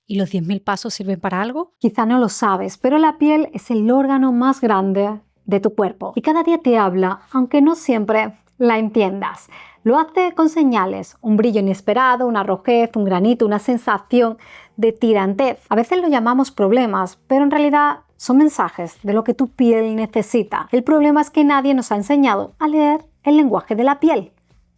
¿Y los 10.000 pasos sirven para algo? Quizá no lo sabes, pero la piel es el órgano más grande de tu cuerpo y cada día te habla, aunque no siempre la entiendas. Lo hace con señales, un brillo inesperado, una rojez, un granito, una sensación de tirantez. A veces lo llamamos problemas, pero en realidad son mensajes de lo que tu piel necesita. El problema es que nadie nos ha enseñado a leer el lenguaje de la piel.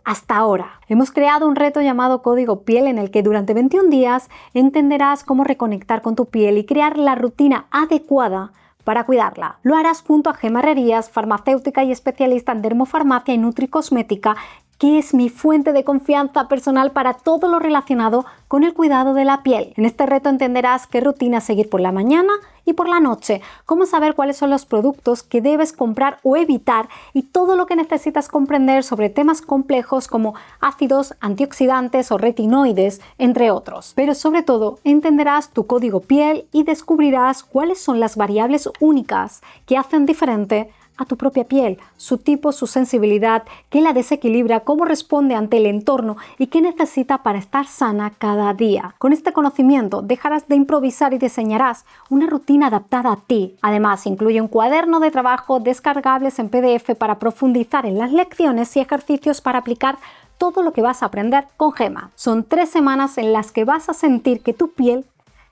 Hasta ahora, hemos creado un reto llamado Código Piel en el que durante 21 días entenderás cómo reconectar con tu piel y crear la rutina adecuada para cuidarla. Lo harás junto a Gemma Herrerías, farmacéutica y especialista en dermofarmacia y nutricosmética, que es mi fuente de confianza personal para todo lo relacionado con el cuidado de la piel. En este reto entenderás qué rutina seguir por la mañana y por la noche, cómo saber cuáles son los productos que debes comprar o evitar y todo lo que necesitas comprender sobre temas complejos como ácidos, antioxidantes o retinoides, entre otros. Pero sobre todo entenderás tu código piel y descubrirás cuáles son las variables únicas que hacen diferente a tu propia piel, su tipo, su sensibilidad, qué la desequilibra, cómo responde ante el entorno y qué necesita para estar sana cada día. Con este conocimiento dejarás de improvisar y diseñarás una rutina adaptada a ti. Además, incluye un cuaderno de trabajo descargables en PDF para profundizar en las lecciones y ejercicios para aplicar todo lo que vas a aprender con Gemma. Son 3 semanas en las que vas a sentir que tu piel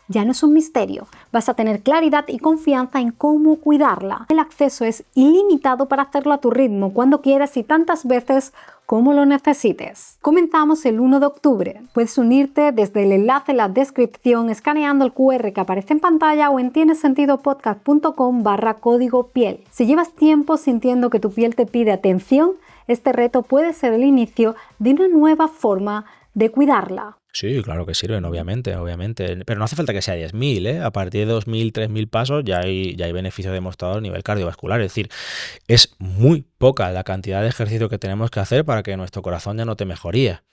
ya no es un misterio. Vas a tener claridad y confianza en cómo cuidarla. El acceso es ilimitado para hacerlo a tu ritmo, cuando quieras y tantas veces como lo necesites. Comenzamos el 1 de octubre. Puedes unirte desde el enlace en la descripción escaneando el QR que aparece en pantalla o en tienesentidopodcast.com/código piel. Si llevas tiempo sintiendo que tu piel te pide atención, este reto puede ser el inicio de una nueva forma de cuidarla. Sí, claro que sirven, obviamente. Pero no hace falta que sea 10.000, ¿eh? A partir de 2.000, 3.000 pasos ya hay beneficio demostrado a nivel cardiovascular. Es decir, es muy poca la cantidad de ejercicio que tenemos que hacer para que nuestro corazón ya note mejoría.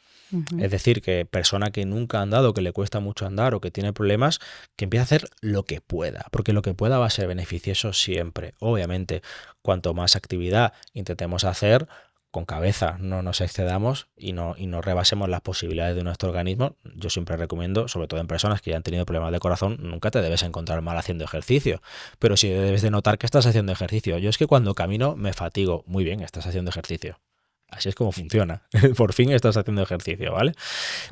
Es decir, que persona que nunca ha andado, que le cuesta mucho andar o que tiene problemas, que empiece a hacer lo que pueda, porque lo que pueda va a ser beneficioso siempre. Obviamente, cuanto más actividad intentemos hacer, con cabeza no nos excedamos y no rebasemos las posibilidades de nuestro organismo. Yo siempre recomiendo, sobre todo en personas que ya han tenido problemas de corazón, nunca te debes encontrar mal haciendo ejercicio, pero sí debes de notar que estás haciendo ejercicio. Yo es que cuando camino me fatigo. Muy bien, estás haciendo ejercicio. Así es como funciona. Por fin estás haciendo ejercicio, ¿vale?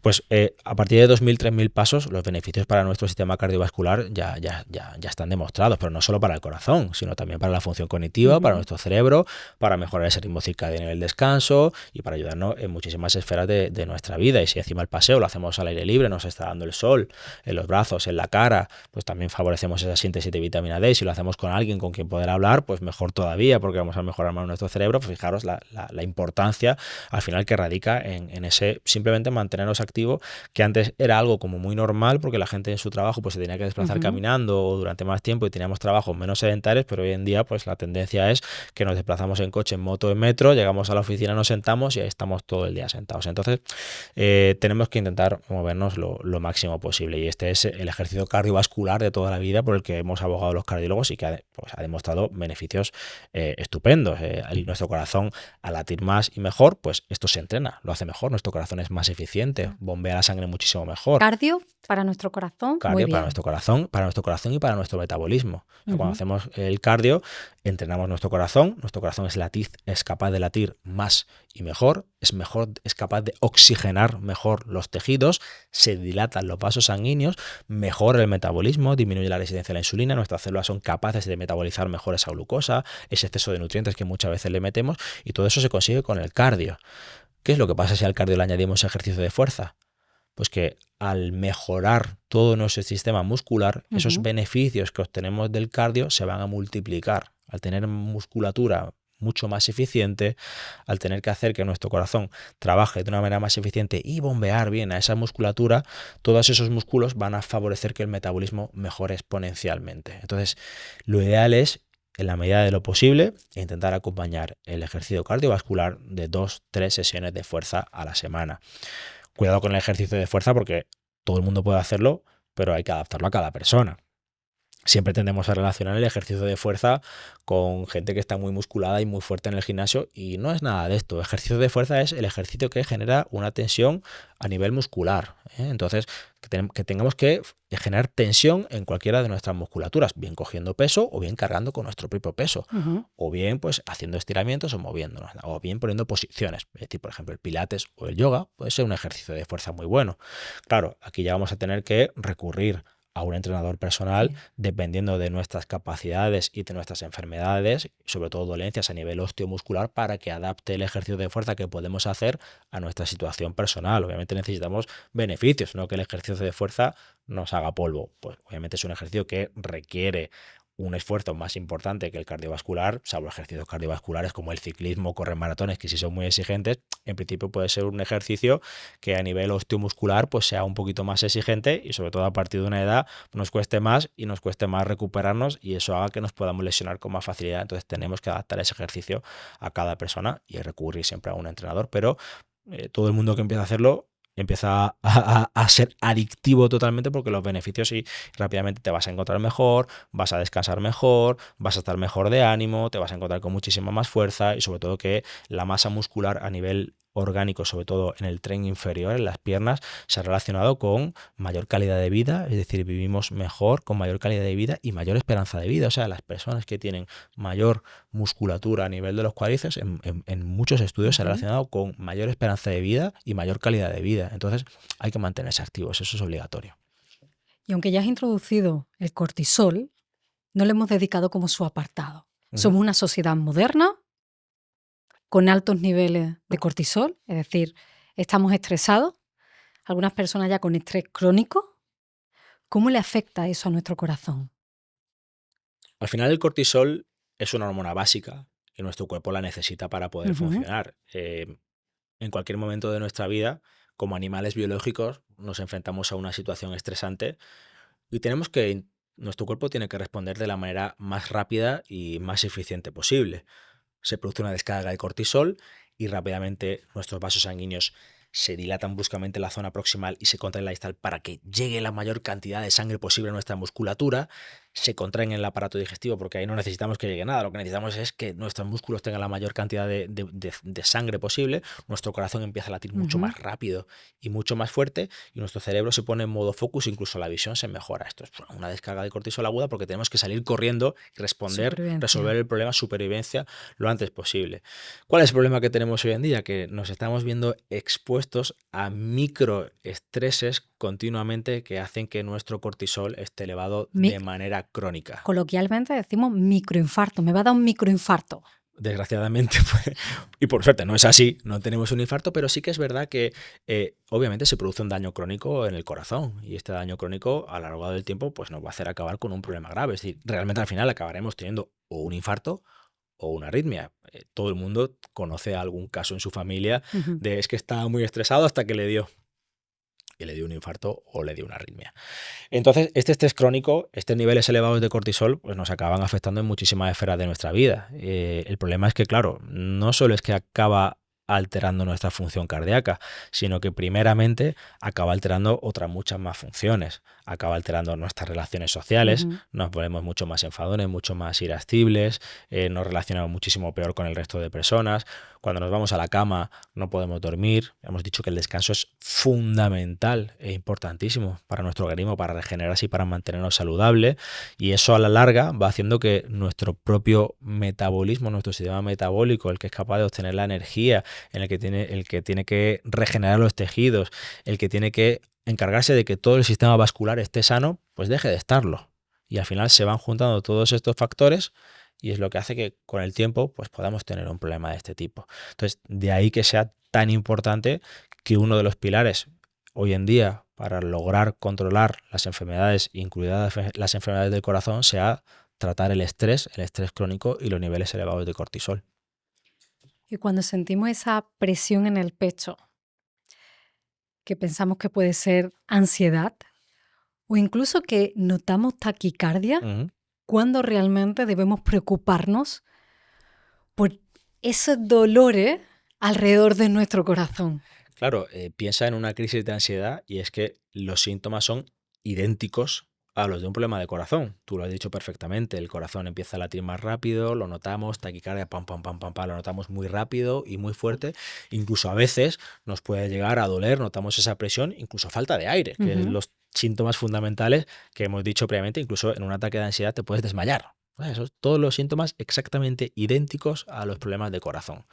Pues a partir de 2.000, 3.000 pasos, los beneficios para nuestro sistema cardiovascular ya están demostrados, pero no solo para el corazón, sino también para la función cognitiva, para nuestro cerebro, para mejorar ese ritmo circadiano en el descanso y para ayudarnos en muchísimas esferas de nuestra vida. Y si encima el paseo lo hacemos al aire libre, nos está dando el sol en los brazos, en la cara, pues también favorecemos esa síntesis de vitamina D. Y si lo hacemos con alguien con quien poder hablar, pues mejor todavía, porque vamos a mejorar más nuestro cerebro. Pues fijaros la importancia al final que radica en ese simplemente mantenernos activos, que antes era algo como muy normal porque la gente en su trabajo pues se tenía que desplazar caminando o durante más tiempo y teníamos trabajos menos sedentarios, pero hoy en día pues la tendencia es que nos desplazamos en coche, en moto, en metro, llegamos a la oficina, nos sentamos y ahí estamos todo el día sentados. Entonces tenemos que intentar movernos lo máximo posible y este es el ejercicio cardiovascular de toda la vida por el que hemos abogado los cardiólogos y que ha demostrado beneficios estupendos. Nuestro corazón al latir más y mejor, pues esto se entrena, lo hace mejor, nuestro corazón es más eficiente, bombea la sangre muchísimo mejor. Cardio para nuestro corazón, Cardio muy bien. para nuestro corazón y para nuestro metabolismo. Cuando hacemos el cardio, entrenamos nuestro corazón es capaz de latir más y mejor, es capaz de oxigenar mejor los tejidos, se dilatan los vasos sanguíneos, mejora el metabolismo, disminuye la resistencia a la insulina, nuestras células son capaces de metabolizar mejor esa glucosa, ese exceso de nutrientes que muchas veces le metemos, y todo eso se consigue con el cardio. ¿Qué es lo que pasa si al cardio le añadimos ejercicio de fuerza? Pues que al mejorar todo nuestro sistema muscular, esos beneficios que obtenemos del cardio se van a multiplicar. Al tener musculatura mucho más eficiente, al tener que hacer que nuestro corazón trabaje de una manera más eficiente y bombear bien a esa musculatura, todos esos músculos van a favorecer que el metabolismo mejore exponencialmente. Entonces, lo ideal es, en la medida de lo posible, intentar acompañar el ejercicio cardiovascular de 2-3 sesiones de fuerza a la semana. Cuidado con el ejercicio de fuerza porque todo el mundo puede hacerlo, pero hay que adaptarlo a cada persona. Siempre tendemos a relacionar el ejercicio de fuerza con gente que está muy musculada y muy fuerte en el gimnasio y no es nada de esto. El ejercicio de fuerza es el ejercicio que genera una tensión a nivel muscular, ¿eh? Entonces, que tengamos que generar tensión en cualquiera de nuestras musculaturas, bien cogiendo peso o bien cargando con nuestro propio peso, o bien pues haciendo estiramientos o moviéndonos, o bien poniendo posiciones. Es decir, por ejemplo, el pilates o el yoga puede ser un ejercicio de fuerza muy bueno. Claro, aquí ya vamos a tener que recurrir a un entrenador personal, dependiendo de nuestras capacidades y de nuestras enfermedades, sobre todo dolencias a nivel osteomuscular, para que adapte el ejercicio de fuerza que podemos hacer a nuestra situación personal. Obviamente necesitamos beneficios, no que el ejercicio de fuerza nos haga polvo. Pues obviamente es un ejercicio que requiere un esfuerzo más importante que el cardiovascular, salvo ejercicios cardiovasculares como el ciclismo, correr maratones, que sí son muy exigentes. En principio puede ser un ejercicio que a nivel osteomuscular pues sea un poquito más exigente y sobre todo a partir de una edad nos cueste más y nos cueste más recuperarnos y eso haga que nos podamos lesionar con más facilidad. Entonces tenemos que adaptar ese ejercicio a cada persona y recurrir siempre a un entrenador, pero todo el mundo que empieza a hacerlo empieza a ser adictivo totalmente, porque los beneficios sí, rápidamente te vas a encontrar mejor, vas a descansar mejor, vas a estar mejor de ánimo, te vas a encontrar con muchísima más fuerza y sobre todo que la masa muscular a nivel orgánico, sobre todo en el tren inferior, en las piernas, se ha relacionado con mayor calidad de vida, es decir, vivimos mejor, con mayor calidad de vida y mayor esperanza de vida. O sea, las personas que tienen mayor musculatura a nivel de los cuádriceps, en muchos estudios se ha relacionado con mayor esperanza de vida y mayor calidad de vida. Entonces, hay que mantenerse activos, eso es obligatorio. Y aunque ya has introducido el cortisol, no le hemos dedicado como su apartado. Somos una sociedad moderna, con altos niveles de cortisol, es decir, estamos estresados, algunas personas ya con estrés crónico. ¿Cómo le afecta eso a nuestro corazón? Al final el cortisol es una hormona básica que nuestro cuerpo la necesita para poder funcionar. En cualquier momento de nuestra vida, como animales biológicos, nos enfrentamos a una situación estresante y nuestro cuerpo tiene que responder de la manera más rápida y más eficiente posible. Se produce una descarga de cortisol y rápidamente nuestros vasos sanguíneos se dilatan bruscamente en la zona proximal y se contraen en la distal para que llegue la mayor cantidad de sangre posible a nuestra musculatura. Se contraen en el aparato digestivo porque ahí no necesitamos que llegue nada, lo que necesitamos es que nuestros músculos tengan la mayor cantidad de sangre posible. Nuestro corazón empieza a latir mucho más rápido y mucho más fuerte y nuestro cerebro se pone en modo focus, incluso la visión se mejora. Esto es una descarga de cortisol aguda porque tenemos que salir corriendo y resolver el problema, supervivencia, lo antes posible. ¿Cuál es el problema que tenemos hoy en día? Que nos estamos viendo expuestos a microestreses continuamente que hacen que nuestro cortisol esté elevado de manera crónica. Coloquialmente decimos microinfarto, me va a dar un microinfarto. Desgraciadamente, y por suerte no es así, no tenemos un infarto, pero sí que es verdad que obviamente se produce un daño crónico en el corazón y este daño crónico a lo largo del tiempo pues nos va a hacer acabar con un problema grave. Es decir, realmente al final acabaremos teniendo o un infarto o una arritmia. Todo el mundo conoce algún caso en su familia de es que estaba muy estresado hasta que le dio un infarto o le dio una arritmia. Entonces, este estrés crónico, estos niveles elevados de cortisol, pues nos acaban afectando en muchísimas esferas de nuestra vida. El problema es que, claro, no solo es que acaba alterando nuestra función cardíaca, sino que primeramente acaba alterando otras muchas más funciones. Acaba alterando nuestras relaciones sociales, nos volvemos mucho más enfadones, mucho más irascibles, nos relacionamos muchísimo peor con el resto de personas. Cuando nos vamos a la cama no podemos dormir. Hemos dicho que el descanso es fundamental e importantísimo para nuestro organismo, para regenerarse y para mantenernos saludable. Y eso a la larga va haciendo que nuestro propio metabolismo, nuestro sistema metabólico, el que es capaz de obtener la energía, el que tiene que regenerar los tejidos, el que tiene que encargarse de que todo el sistema vascular esté sano, pues deje de estarlo. Y al final se van juntando todos estos factores y es lo que hace que con el tiempo pues podamos tener un problema de este tipo. Entonces, de ahí que sea tan importante que uno de los pilares hoy en día para lograr controlar las enfermedades, incluidas las enfermedades del corazón, sea tratar el estrés crónico y los niveles elevados de cortisol. Y cuando sentimos esa presión en el pecho, que pensamos que puede ser ansiedad, o incluso que notamos taquicardia, ¿cuándo realmente debemos preocuparnos por esos dolores alrededor de nuestro corazón? Claro, piensa en una crisis de ansiedad y es que los síntomas son idénticos a los de un problema de corazón. Tú lo has dicho perfectamente, el corazón empieza a latir más rápido, lo notamos, taquicardia, pam, pam, pam, pam, pam, lo notamos muy rápido y muy fuerte. Incluso a veces nos puede llegar a doler, notamos esa presión, incluso falta de aire, que es los síntomas fundamentales que hemos dicho previamente. Incluso en un ataque de ansiedad te puedes desmayar. Esos, todos los síntomas exactamente idénticos a los problemas de corazón.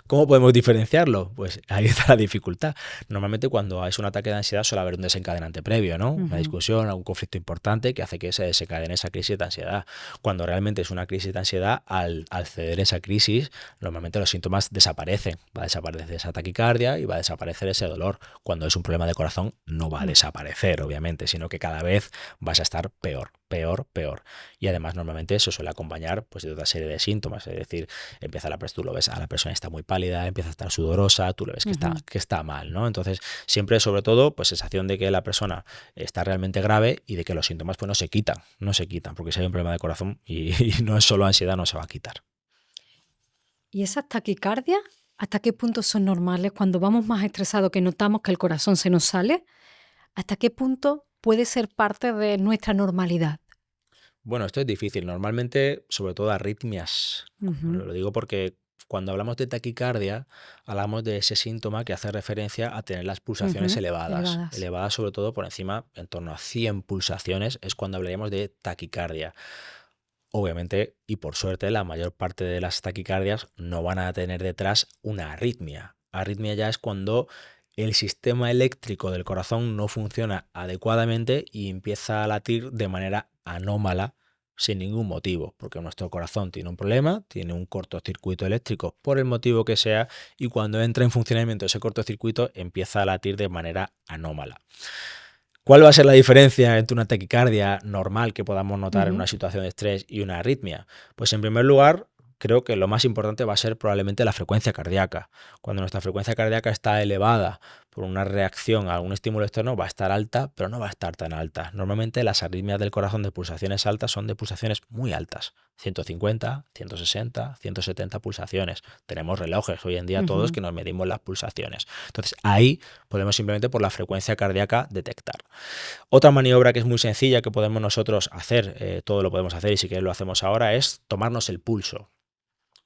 ¿Cómo podemos diferenciarlo? Pues ahí está la dificultad. Normalmente cuando es un ataque de ansiedad suele haber un desencadenante previo, ¿no? Una discusión, algún conflicto importante que hace que se desencadene esa crisis de ansiedad. Cuando realmente es una crisis de ansiedad, al ceder esa crisis, normalmente los síntomas desaparecen. Va a desaparecer esa taquicardia y va a desaparecer ese dolor. Cuando es un problema de corazón no va a desaparecer, obviamente, sino que cada vez vas a estar peor. Y además normalmente eso suele acompañar pues de otra serie de síntomas, es decir, tú lo ves, a la persona está muy pálida, empieza a estar sudorosa, tú lo ves que está mal, ¿no? Entonces siempre sobre todo pues sensación de que la persona está realmente grave y de que los síntomas pues no se quitan, porque si hay un problema de corazón y no es solo ansiedad, no se va a quitar. ¿Y esas taquicardias ¿Hasta qué punto son normales cuando vamos más estresados que notamos que el corazón se nos sale? ¿Hasta qué punto puede ser parte de nuestra normalidad? Bueno, esto es difícil. Normalmente, sobre todo arritmias. Ujú. Lo digo porque cuando hablamos de taquicardia, hablamos de ese síntoma que hace referencia a tener las pulsaciones Ujú, elevadas. elevadas. Elevadas sobre todo por encima, en torno a 100 pulsaciones, es cuando hablaríamos de taquicardia. Obviamente, y por suerte, la mayor parte de las taquicardias no van a tener detrás una arritmia. Arritmia ya es cuando el sistema eléctrico del corazón no funciona adecuadamente y empieza a latir de manera anómala sin ningún motivo, porque nuestro corazón tiene un problema, tiene un cortocircuito eléctrico por el motivo que sea, y cuando entra en funcionamiento ese cortocircuito empieza a latir de manera anómala. ¿Cuál va a ser la diferencia entre una taquicardia normal que podamos notar en Ujú. una situación de estrés y una arritmia? Pues en primer lugar, creo que lo más importante va a ser probablemente la frecuencia cardíaca. Cuando nuestra frecuencia cardíaca está elevada por una reacción a algún estímulo externo, va a estar alta, pero no va a estar tan alta. Normalmente las arritmias del corazón de pulsaciones altas son de pulsaciones muy altas, 150, 160, 170 pulsaciones. Tenemos relojes hoy en día todos Ujú. que nos medimos las pulsaciones. Entonces ahí podemos simplemente por la frecuencia cardíaca detectar. Otra maniobra que es muy sencilla que podemos nosotros hacer, todo lo podemos hacer y si queréis lo hacemos ahora, es tomarnos el pulso.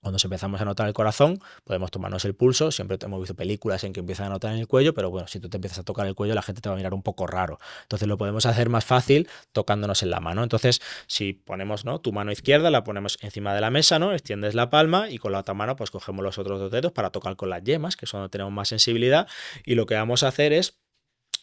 Cuando empezamos a notar el corazón, podemos tomarnos el pulso. Siempre hemos visto películas en que empiezan a notar en el cuello, pero bueno, si tú te empiezas a tocar el cuello, la gente te va a mirar un poco raro. Entonces lo podemos hacer más fácil tocándonos en la mano. Entonces, si ponemos, ¿no?, tu mano izquierda, la ponemos encima de la mesa, ¿no?, extiendes la palma y con la otra mano pues cogemos los otros dos dedos para tocar con las yemas, que es donde tenemos más sensibilidad. Y lo que vamos a hacer es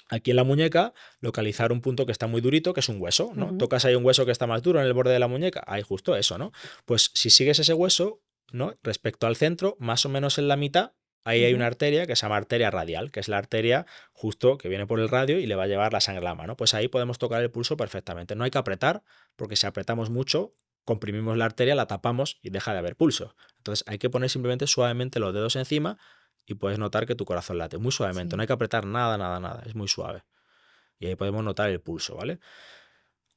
aquí en la muñeca, localizar un punto que está muy durito, que es un hueso, ¿no? Ujú. Tocas ahí un hueso que está más duro en el borde de la muñeca, ahí justo eso, ¿no? Pues si sigues ese hueso, ¿no?, respecto al centro, más o menos en la mitad, ahí hay una Ujú. arteria que se llama arteria radial, que es la arteria justo que viene por el radio y le va a llevar la sangre a la mano. Pues ahí podemos tocar el pulso perfectamente. No hay que apretar, porque si apretamos mucho, comprimimos la arteria, la tapamos y deja de haber pulso. Entonces hay que poner simplemente suavemente los dedos encima y puedes notar que tu corazón late muy suavemente. No Sí. hay que apretar nada, nada, nada. Es muy suave. Y ahí podemos notar el pulso, ¿vale?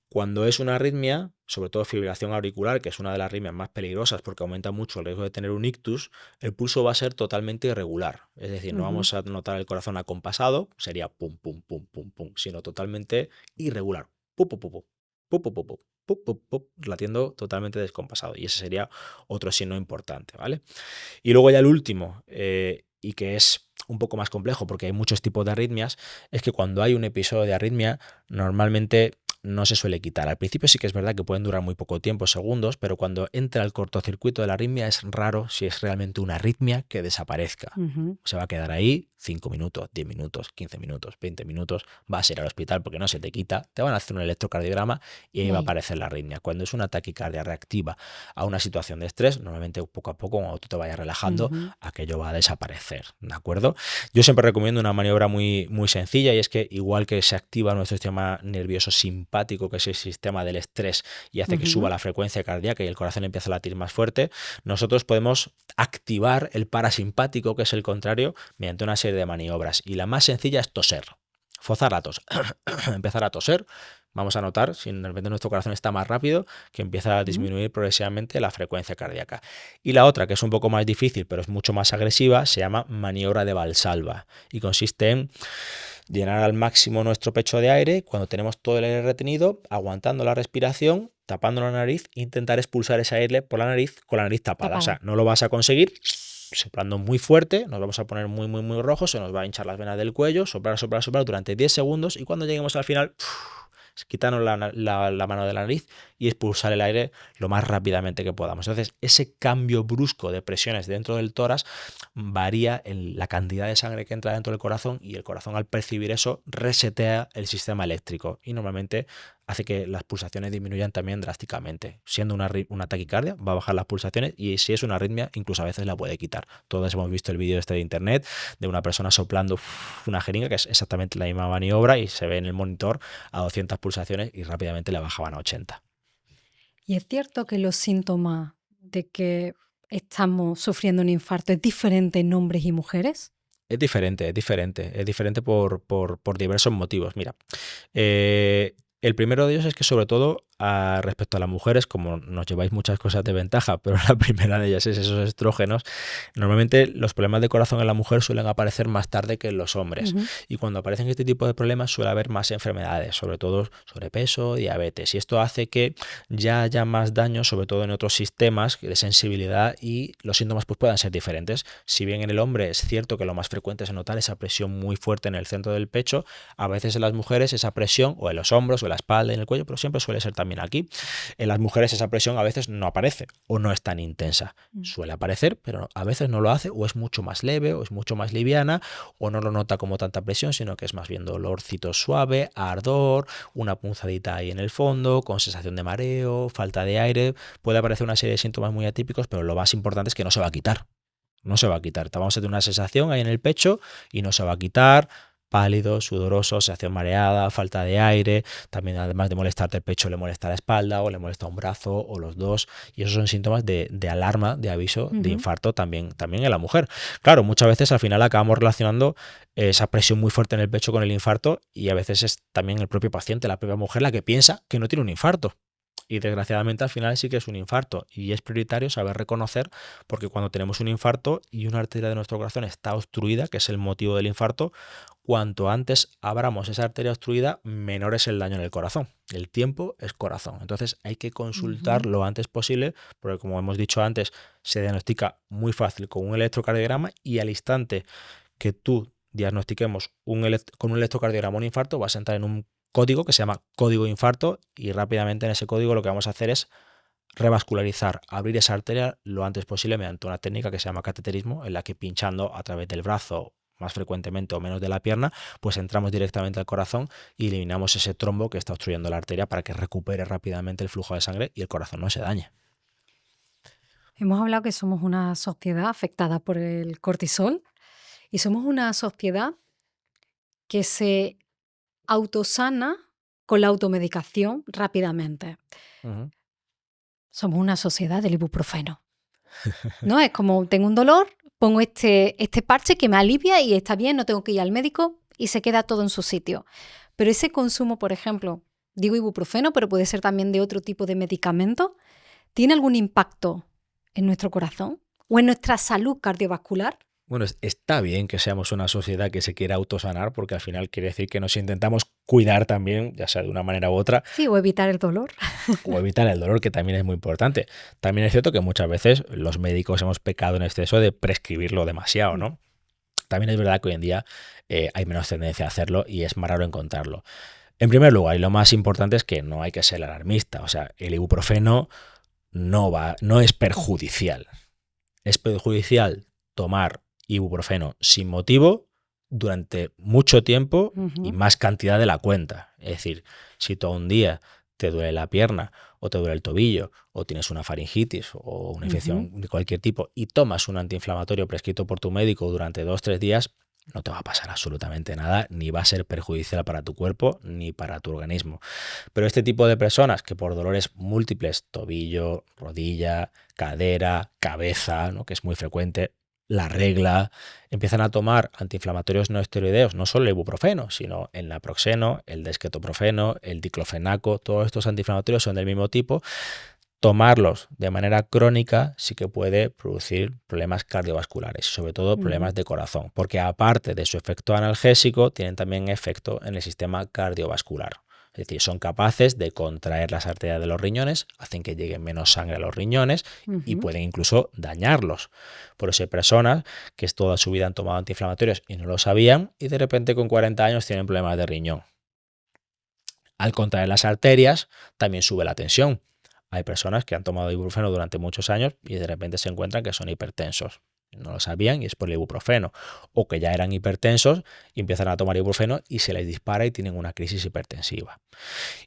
Cuando es una arritmia, sobre todo fibrilación auricular, que es una de las arritmias más peligrosas porque aumenta mucho el riesgo de tener un ictus, el pulso va a ser totalmente irregular. Es decir, no Ujú. vamos a notar el corazón acompasado, sería pum, pum, pum, pum, pum, sino totalmente irregular. Pum, pum, pum, pum, pum, pum, pum, pum, pum, pum, pum, latiendo totalmente descompasado. Y ese sería otro signo importante, ¿vale? Y luego ya el último, y que es un poco más complejo porque hay muchos tipos de arritmias, es que cuando hay un episodio de arritmia, normalmente no se suele quitar. Al principio sí que es verdad que pueden durar muy poco tiempo, segundos, pero cuando entra el cortocircuito de la arritmia es raro si es realmente una arritmia que desaparezca. Ujú. Se va a quedar ahí 5 minutos, 10 minutos, 15 minutos, 20 minutos, vas a ir al hospital porque no se te quita, te van a hacer un electrocardiograma y ahí Y va a ahí. aparecer la arritmia. Cuando es una taquicardia reactiva a una situación de estrés, normalmente poco a poco, cuando tú te vayas relajando, Ujú. aquello va a desaparecer, ¿de acuerdo? Yo siempre recomiendo una maniobra muy, muy sencilla y es que igual que se activa nuestro sistema nervioso simpático, que es el sistema del estrés y hace que suba Ujú. la frecuencia cardíaca y el corazón empieza a latir más fuerte, nosotros podemos activar el parasimpático, que es el contrario, mediante una serie de maniobras. Y la más sencilla es toser. Forzar la tos. Empezar a toser. Vamos a notar, si de repente nuestro corazón está más rápido, que empieza a Ujú. disminuir progresivamente la frecuencia cardíaca. Y la otra, que es un poco más difícil, pero es mucho más agresiva, se llama maniobra de Valsalva. Y consiste en llenar al máximo nuestro pecho de aire, cuando tenemos todo el aire retenido, aguantando la respiración, tapando la nariz, e intentar expulsar ese aire por la nariz con la nariz tapada. O sea, Tapada. no lo vas a conseguir soplando muy fuerte, nos vamos a poner muy, muy, muy rojos, se nos va a hinchar las venas del cuello, soplar, soplar, soplar durante 10 segundos y cuando lleguemos al final, quitarnos la mano de la nariz y expulsar el aire lo más rápidamente que podamos. Entonces, ese cambio brusco de presiones dentro del tórax varía en la cantidad de sangre que entra dentro del corazón y el corazón, al percibir eso, resetea el sistema eléctrico y normalmente hace que las pulsaciones disminuyan también drásticamente. Siendo una taquicardia, va a bajar las pulsaciones y si es una arritmia, incluso a veces la puede quitar. Todos hemos visto el vídeo este de internet de una persona soplando una jeringa, que es exactamente la misma maniobra y se ve en el monitor a 200 pulsaciones y rápidamente le bajaban a 80. Y es cierto que los síntomas de que estamos sufriendo un infarto es diferente en hombres y mujeres. Es diferente, es diferente. Es diferente por diversos motivos. Mira, el primero de ellos es que sobre todo respecto a las mujeres, como nos lleváis muchas cosas de ventaja, pero la primera de ellas es esos estrógenos, normalmente los problemas de corazón en la mujer suelen aparecer más tarde que en los hombres. Y cuando aparecen este tipo de problemas suele haber más enfermedades, sobre todo sobrepeso, diabetes. Y esto hace que ya haya más daño, sobre todo en otros sistemas de sensibilidad, y los síntomas pues puedan ser diferentes. Si bien en el hombre es cierto que lo más frecuente es notar esa presión muy fuerte en el centro del pecho, a veces en las mujeres esa presión, o en los hombros, o en la espalda, en el cuello, pero siempre suele ser también aquí. En las mujeres esa presión a veces no aparece o no es tan intensa. Suele aparecer, pero a veces no lo hace, o es mucho más leve, o es mucho más liviana, o no lo nota como tanta presión, sino que es más bien dolorcito suave, ardor, una punzadita ahí en el fondo, con sensación de mareo, falta de aire. Puede aparecer una serie de síntomas muy atípicos, pero lo más importante es que no se va a quitar. No se va a quitar. Vamos a tener una sensación ahí en el pecho y no se va a quitar. Pálido, sudoroso, sensación mareada, falta de aire, también además de molestarte el pecho le molesta la espalda o le molesta un brazo o los dos, y esos son síntomas de alarma, de aviso de infarto también en la mujer. Claro, muchas veces al final acabamos relacionando esa presión muy fuerte en el pecho con el infarto, y a veces es también el propio paciente, la propia mujer, la que piensa que no tiene un infarto. Y desgraciadamente al final sí que es un infarto, y es prioritario saber reconocer, porque cuando tenemos un infarto y una arteria de nuestro corazón está obstruida, que es el motivo del infarto, cuanto antes abramos esa arteria obstruida, menor es el daño en el corazón. El tiempo es corazón. Entonces hay que consultar lo antes posible, porque como hemos dicho antes, se diagnostica muy fácil con un electrocardiograma, y al instante que tú diagnostiquemos con un electrocardiograma un infarto, vas a entrar en un código que se llama código de infarto, y rápidamente en ese código lo que vamos a hacer es revascularizar, abrir esa arteria lo antes posible mediante una técnica que se llama cateterismo, en la que pinchando a través del brazo, más frecuentemente o menos de la pierna, pues entramos directamente al corazón y eliminamos ese trombo que está obstruyendo la arteria para que recupere rápidamente el flujo de sangre y el corazón no se dañe. Hemos hablado que somos una sociedad afectada por el cortisol, y somos una sociedad que se autosana con la automedicación rápidamente. Somos una sociedad del ibuprofeno, ¿no? Es como, tengo un dolor, pongo este parche que me alivia y está bien, no tengo que ir al médico, y se queda todo en su sitio. Pero ese consumo, por ejemplo, digo ibuprofeno, pero puede ser también de otro tipo de medicamentos, ¿tiene algún impacto en nuestro corazón o en nuestra salud cardiovascular? Bueno, está bien que seamos una sociedad que se quiera autosanar, porque al final quiere decir que nos intentamos cuidar también, ya sea de una manera u otra. Sí, o evitar el dolor. O evitar el dolor, que también es muy importante. También es cierto que muchas veces los médicos hemos pecado en exceso de prescribirlo demasiado, ¿no? También es verdad que hoy en día hay menos tendencia a hacerlo y es más raro encontrarlo. En primer lugar, y lo más importante es que no hay que ser alarmista. O sea, el ibuprofeno no es perjudicial. Es perjudicial tomar ibuprofeno sin motivo durante mucho tiempo y más cantidad de la cuenta. Es decir, si todo un día te duele la pierna o te duele el tobillo o tienes una faringitis o una infección de cualquier tipo y tomas un antiinflamatorio prescrito por tu médico durante 2-3 días, no te va a pasar absolutamente nada, ni va a ser perjudicial para tu cuerpo ni para tu organismo. Pero este tipo de personas que por dolores múltiples, tobillo, rodilla, cadera, cabeza, ¿no?, que es muy frecuente, la regla, empiezan a tomar antiinflamatorios no esteroideos, no solo el ibuprofeno, sino el naproxeno, el desquetoprofeno, el diclofenaco, todos estos antiinflamatorios son del mismo tipo. Tomarlos de manera crónica sí que puede producir problemas cardiovasculares y sobre todo problemas de corazón, porque aparte de su efecto analgésico, tienen también efecto en el sistema cardiovascular. Es decir, son capaces de contraer las arterias de los riñones, hacen que llegue menos sangre a los riñones y pueden incluso dañarlos. Por eso hay personas que toda su vida han tomado antiinflamatorios y no lo sabían y de repente con 40 años tienen problemas de riñón. Al contraer las arterias también sube la tensión. Hay personas que han tomado ibuprofeno durante muchos años y de repente se encuentran que son hipertensos. No lo sabían y es por el ibuprofeno. O que ya eran hipertensos y empiezan a tomar ibuprofeno y se les dispara y tienen una crisis hipertensiva.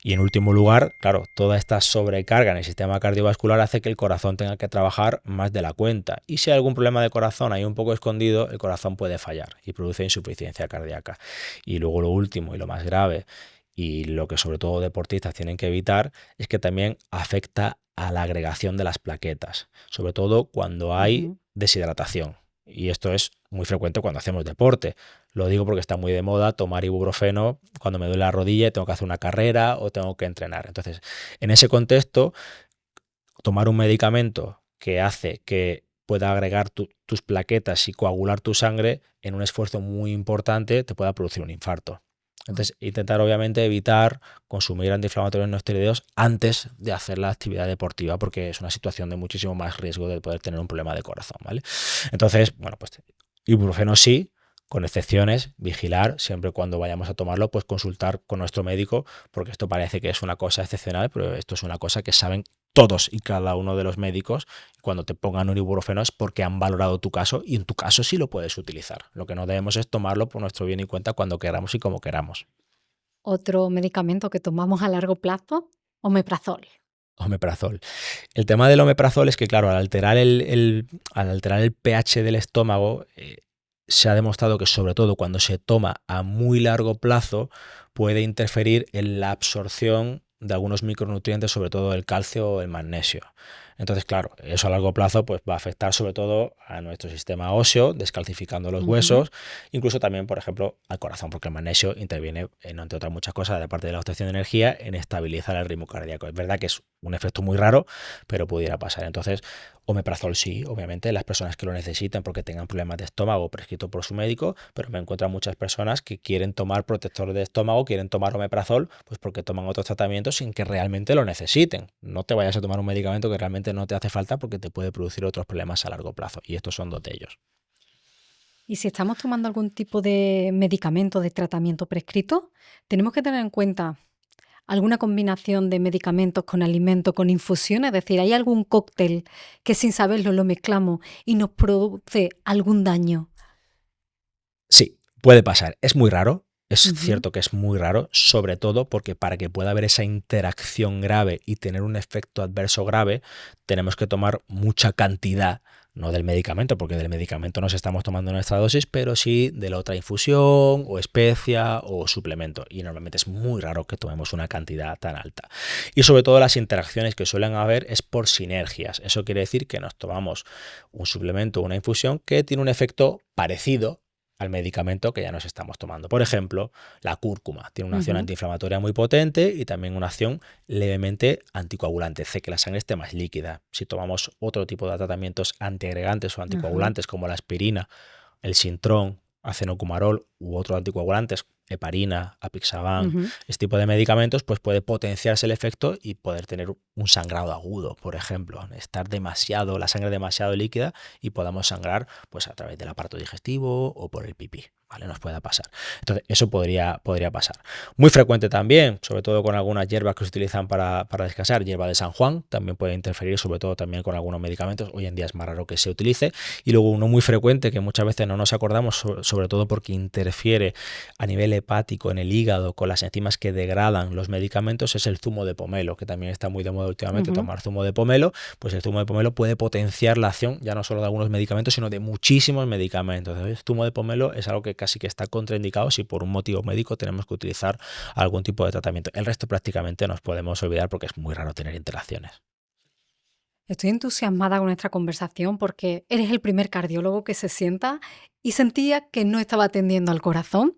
Y en último lugar, claro, toda esta sobrecarga en el sistema cardiovascular hace que el corazón tenga que trabajar más de la cuenta. Y si hay algún problema de corazón ahí un poco escondido, el corazón puede fallar y produce insuficiencia cardíaca. Y luego lo último y lo más grave, y lo que sobre todo deportistas tienen que evitar, es que también afecta a la agregación de las plaquetas, sobre todo cuando hay deshidratación. Y esto es muy frecuente cuando hacemos deporte. Lo digo porque está muy de moda tomar ibuprofeno cuando me duele la rodilla y tengo que hacer una carrera o tengo que entrenar. Entonces, en ese contexto, tomar un medicamento que hace que pueda agregar tus plaquetas y coagular tu sangre en un esfuerzo muy importante te pueda producir un infarto. Entonces, intentar obviamente evitar consumir antiinflamatorios no esteroideos antes de hacer la actividad deportiva, porque es una situación de muchísimo más riesgo de poder tener un problema de corazón, ¿vale? Entonces, bueno, pues ibuprofeno sí, con excepciones, vigilar, siempre cuando vayamos a tomarlo, pues consultar con nuestro médico, porque esto parece que es una cosa excepcional, pero esto es una cosa que saben todos y cada uno de los médicos. Cuando te pongan un ibuprofeno es porque han valorado tu caso y en tu caso sí lo puedes utilizar. Lo que no debemos es tomarlo por nuestro bien y cuenta cuando queramos y como queramos. Otro medicamento que tomamos a largo plazo, omeprazol. Omeprazol. El tema del omeprazol es que, claro, al alterar el pH del estómago, se ha demostrado que sobre todo cuando se toma a muy largo plazo puede interferir en la absorción de algunos micronutrientes, sobre todo el calcio o el magnesio. Entonces, claro, eso a largo plazo pues, va a afectar sobre todo a nuestro sistema óseo, descalcificando los huesos, incluso también, por ejemplo, al corazón, porque el magnesio interviene, entre otras muchas cosas, aparte de la obtención de energía, en estabilizar el ritmo cardíaco. Es verdad que es un efecto muy raro, pero pudiera pasar. Entonces, omeprazol sí, obviamente, las personas que lo necesiten porque tengan problemas de estómago prescrito por su médico, pero me encuentran muchas personas que quieren tomar protector de estómago, quieren tomar omeprazol, pues porque toman otros tratamientos sin que realmente lo necesiten. No te vayas a tomar un medicamento que realmente no te hace falta porque te puede producir otros problemas a largo plazo, y estos son dos de ellos. Y si estamos tomando algún tipo de medicamento, de tratamiento prescrito, tenemos que tener en cuenta alguna combinación de medicamentos con alimentos, con infusiones. Es decir, ¿hay algún cóctel que sin saberlo lo mezclamos y nos produce algún daño? Sí, puede pasar. Es muy raro. Es Ujú. cierto que es muy raro, sobre todo porque para que pueda haber esa interacción grave y tener un efecto adverso grave, tenemos que tomar mucha cantidad, no del medicamento, porque del medicamento nos estamos tomando nuestra dosis, pero sí de la otra infusión o especia o suplemento. Y normalmente es muy raro que tomemos una cantidad tan alta. Y sobre todo las interacciones que suelen haber es por sinergias. Eso quiere decir que nos tomamos un suplemento o una infusión que tiene un efecto parecido al medicamento que ya nos estamos tomando. Por ejemplo, la cúrcuma tiene una acción antiinflamatoria muy potente y también una acción levemente anticoagulante, hace que la sangre esté más líquida. Si tomamos otro tipo de tratamientos antiagregantes o anticoagulantes como la aspirina, el Sintrón, acenocumarol u otros anticoagulantes, heparina, apixaban, este tipo de medicamentos, pues puede potenciarse el efecto y poder tener un sangrado agudo, por ejemplo, estar la sangre demasiado líquida y podamos sangrar pues a través del aparato digestivo o por el pipí, ¿vale? Nos pueda pasar. Entonces, eso podría pasar. Muy frecuente también, sobre todo con algunas hierbas que se utilizan para descansar, hierba de San Juan, también puede interferir, sobre todo también con algunos medicamentos. Hoy en día es más raro que se utilice. Y luego uno muy frecuente que muchas veces no nos acordamos, sobre todo porque interfiere a nivel hepático en el hígado con las enzimas que degradan los medicamentos, es el zumo de pomelo, que también está muy de moda últimamente tomar zumo de pomelo. Pues el zumo de pomelo puede potenciar la acción ya no solo de algunos medicamentos, sino de muchísimos medicamentos. El zumo de pomelo es algo que casi que está contraindicado si por un motivo médico tenemos que utilizar algún tipo de tratamiento. El resto prácticamente nos podemos olvidar porque es muy raro tener interacciones. Estoy entusiasmada con nuestra conversación porque eres el primer cardiólogo que se sienta y sentía que no estaba atendiendo al corazón.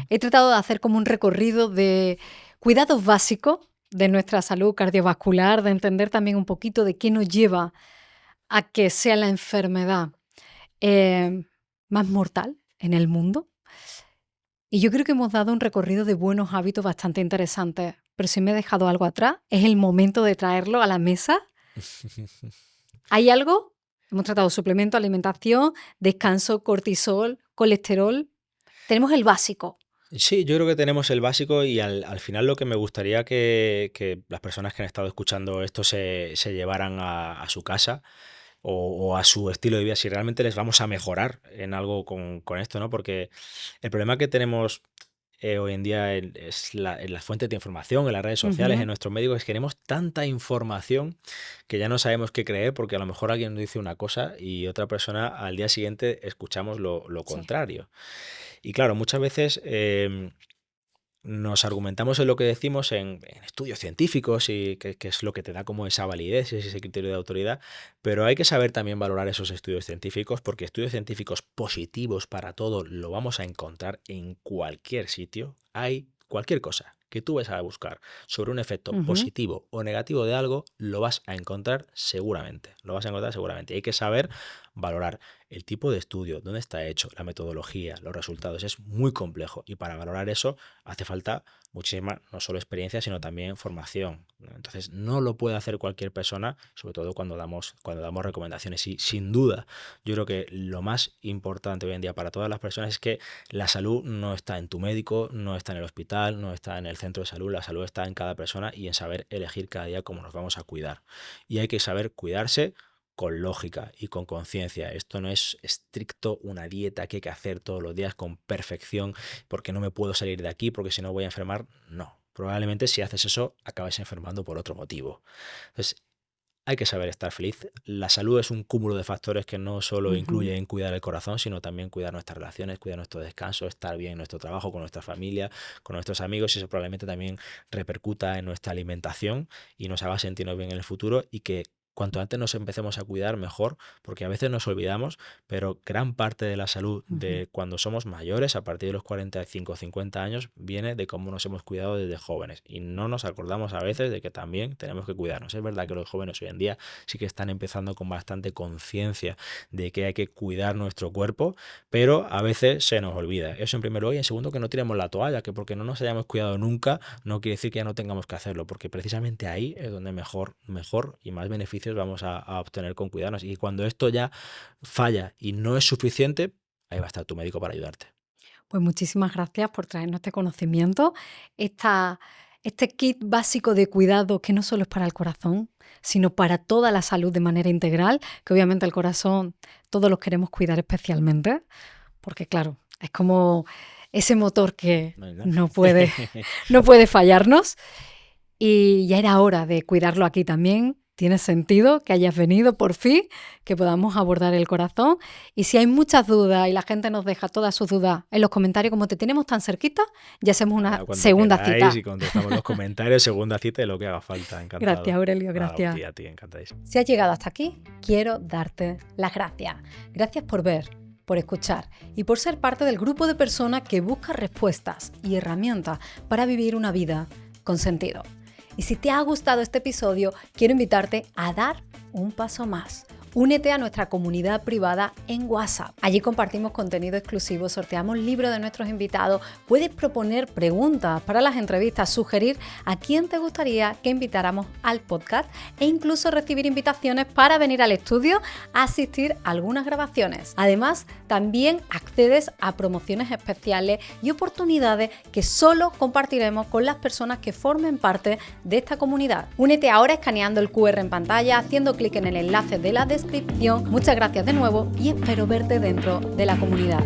He tratado de hacer como un recorrido de cuidados básicos de nuestra salud cardiovascular, de entender también un poquito de qué nos lleva a que sea la enfermedad más mortal en el mundo. Y yo creo que hemos dado un recorrido de buenos hábitos bastante interesantes. Pero si me he dejado algo atrás, es el momento de traerlo a la mesa. ¿Hay algo? Hemos tratado suplemento, alimentación, descanso, cortisol, colesterol. Tenemos el básico. Sí, yo creo que tenemos el básico y al final lo que me gustaría que las personas que han estado escuchando esto se llevaran a su casa o a su estilo de vida, si realmente les vamos a mejorar en algo con esto, ¿no? Porque el problema que tenemos hoy en día es en las fuentes de información, en las redes sociales, en nuestros médicos, es que tenemos tanta información que ya no sabemos qué creer porque a lo mejor alguien nos dice una cosa y otra persona al día siguiente escuchamos lo Sí. contrario. Y claro, muchas veces nos argumentamos en lo que decimos en estudios científicos y que es lo que te da como esa validez, ese criterio de autoridad, pero hay que saber también valorar esos estudios científicos, porque estudios científicos positivos para todo lo vamos a encontrar en cualquier sitio. Hay cualquier cosa que tú vas a buscar sobre un efecto positivo o negativo de algo, lo vas a encontrar seguramente. Lo vas a encontrar seguramente. Hay que saber valorar el tipo de estudio, dónde está hecho, la metodología, los resultados. Es muy complejo y para valorar eso hace falta muchísima, no solo experiencia, sino también formación. Entonces no lo puede hacer cualquier persona, sobre todo cuando damos recomendaciones. Y sin duda, yo creo que lo más importante hoy en día para todas las personas es que la salud no está en tu médico, no está en el hospital, no está en el centro de salud. La salud está en cada persona y en saber elegir cada día cómo nos vamos a cuidar. Y hay que saber cuidarse con lógica y con conciencia. Esto no es estricto una dieta que hay que hacer todos los días con perfección porque no me puedo salir de aquí porque si no voy a enfermar. No. Probablemente si haces eso acabes enfermando por otro motivo. Entonces hay que saber estar feliz. La salud es un cúmulo de factores que no solo incluye en cuidar el corazón, sino también cuidar nuestras relaciones, cuidar nuestro descanso, estar bien en nuestro trabajo, con nuestra familia, con nuestros amigos, y eso probablemente también repercuta en nuestra alimentación y nos haga sentirnos bien en el futuro, y que cuanto antes nos empecemos a cuidar, mejor, porque a veces nos olvidamos, pero gran parte de la salud de cuando somos mayores, a partir de los 45 o 50 años, viene de cómo nos hemos cuidado desde jóvenes. Y no nos acordamos a veces de que también tenemos que cuidarnos. Es verdad que los jóvenes hoy en día sí que están empezando con bastante conciencia de que hay que cuidar nuestro cuerpo, pero a veces se nos olvida. Eso en primer lugar. Y en segundo, que no tiremos la toalla, que porque no nos hayamos cuidado nunca, no quiere decir que ya no tengamos que hacerlo, porque precisamente ahí es donde mejor y más beneficios vamos a obtener con cuidarnos. Y cuando esto ya falla y no es suficiente, ahí va a estar tu médico para ayudarte. Pues muchísimas gracias por traernos este conocimiento, este kit básico de cuidado que no solo es para el corazón, sino para toda la salud de manera integral, que obviamente el corazón todos los queremos cuidar especialmente, porque claro, es como ese motor que no puede fallarnos. Y ya era hora de cuidarlo aquí también. Tiene sentido que hayas venido por fin, que podamos abordar el corazón. Y si hay muchas dudas y la gente nos deja todas sus dudas en los comentarios, como te tenemos tan cerquita, ya hacemos una segunda cita. Y contestamos los comentarios, segunda cita y lo que haga falta. Encantado. Gracias, Aurelio, gracias. A ti, encantadísimo. Si has llegado hasta aquí, quiero darte las gracias. Gracias por ver, por escuchar y por ser parte del grupo de personas que busca respuestas y herramientas para vivir una vida con sentido. Y si te ha gustado este episodio, quiero invitarte a dar un paso más. Únete a nuestra comunidad privada en WhatsApp. Allí compartimos contenido exclusivo, sorteamos libros de nuestros invitados, puedes proponer preguntas para las entrevistas, sugerir a quién te gustaría que invitáramos al podcast e incluso recibir invitaciones para venir al estudio a asistir a algunas grabaciones. Además, también accedes a promociones especiales y oportunidades que solo compartiremos con las personas que formen parte de esta comunidad. Únete ahora escaneando el QR en pantalla, haciendo clic en el enlace de la descripción. Muchas gracias de nuevo y espero verte dentro de la comunidad.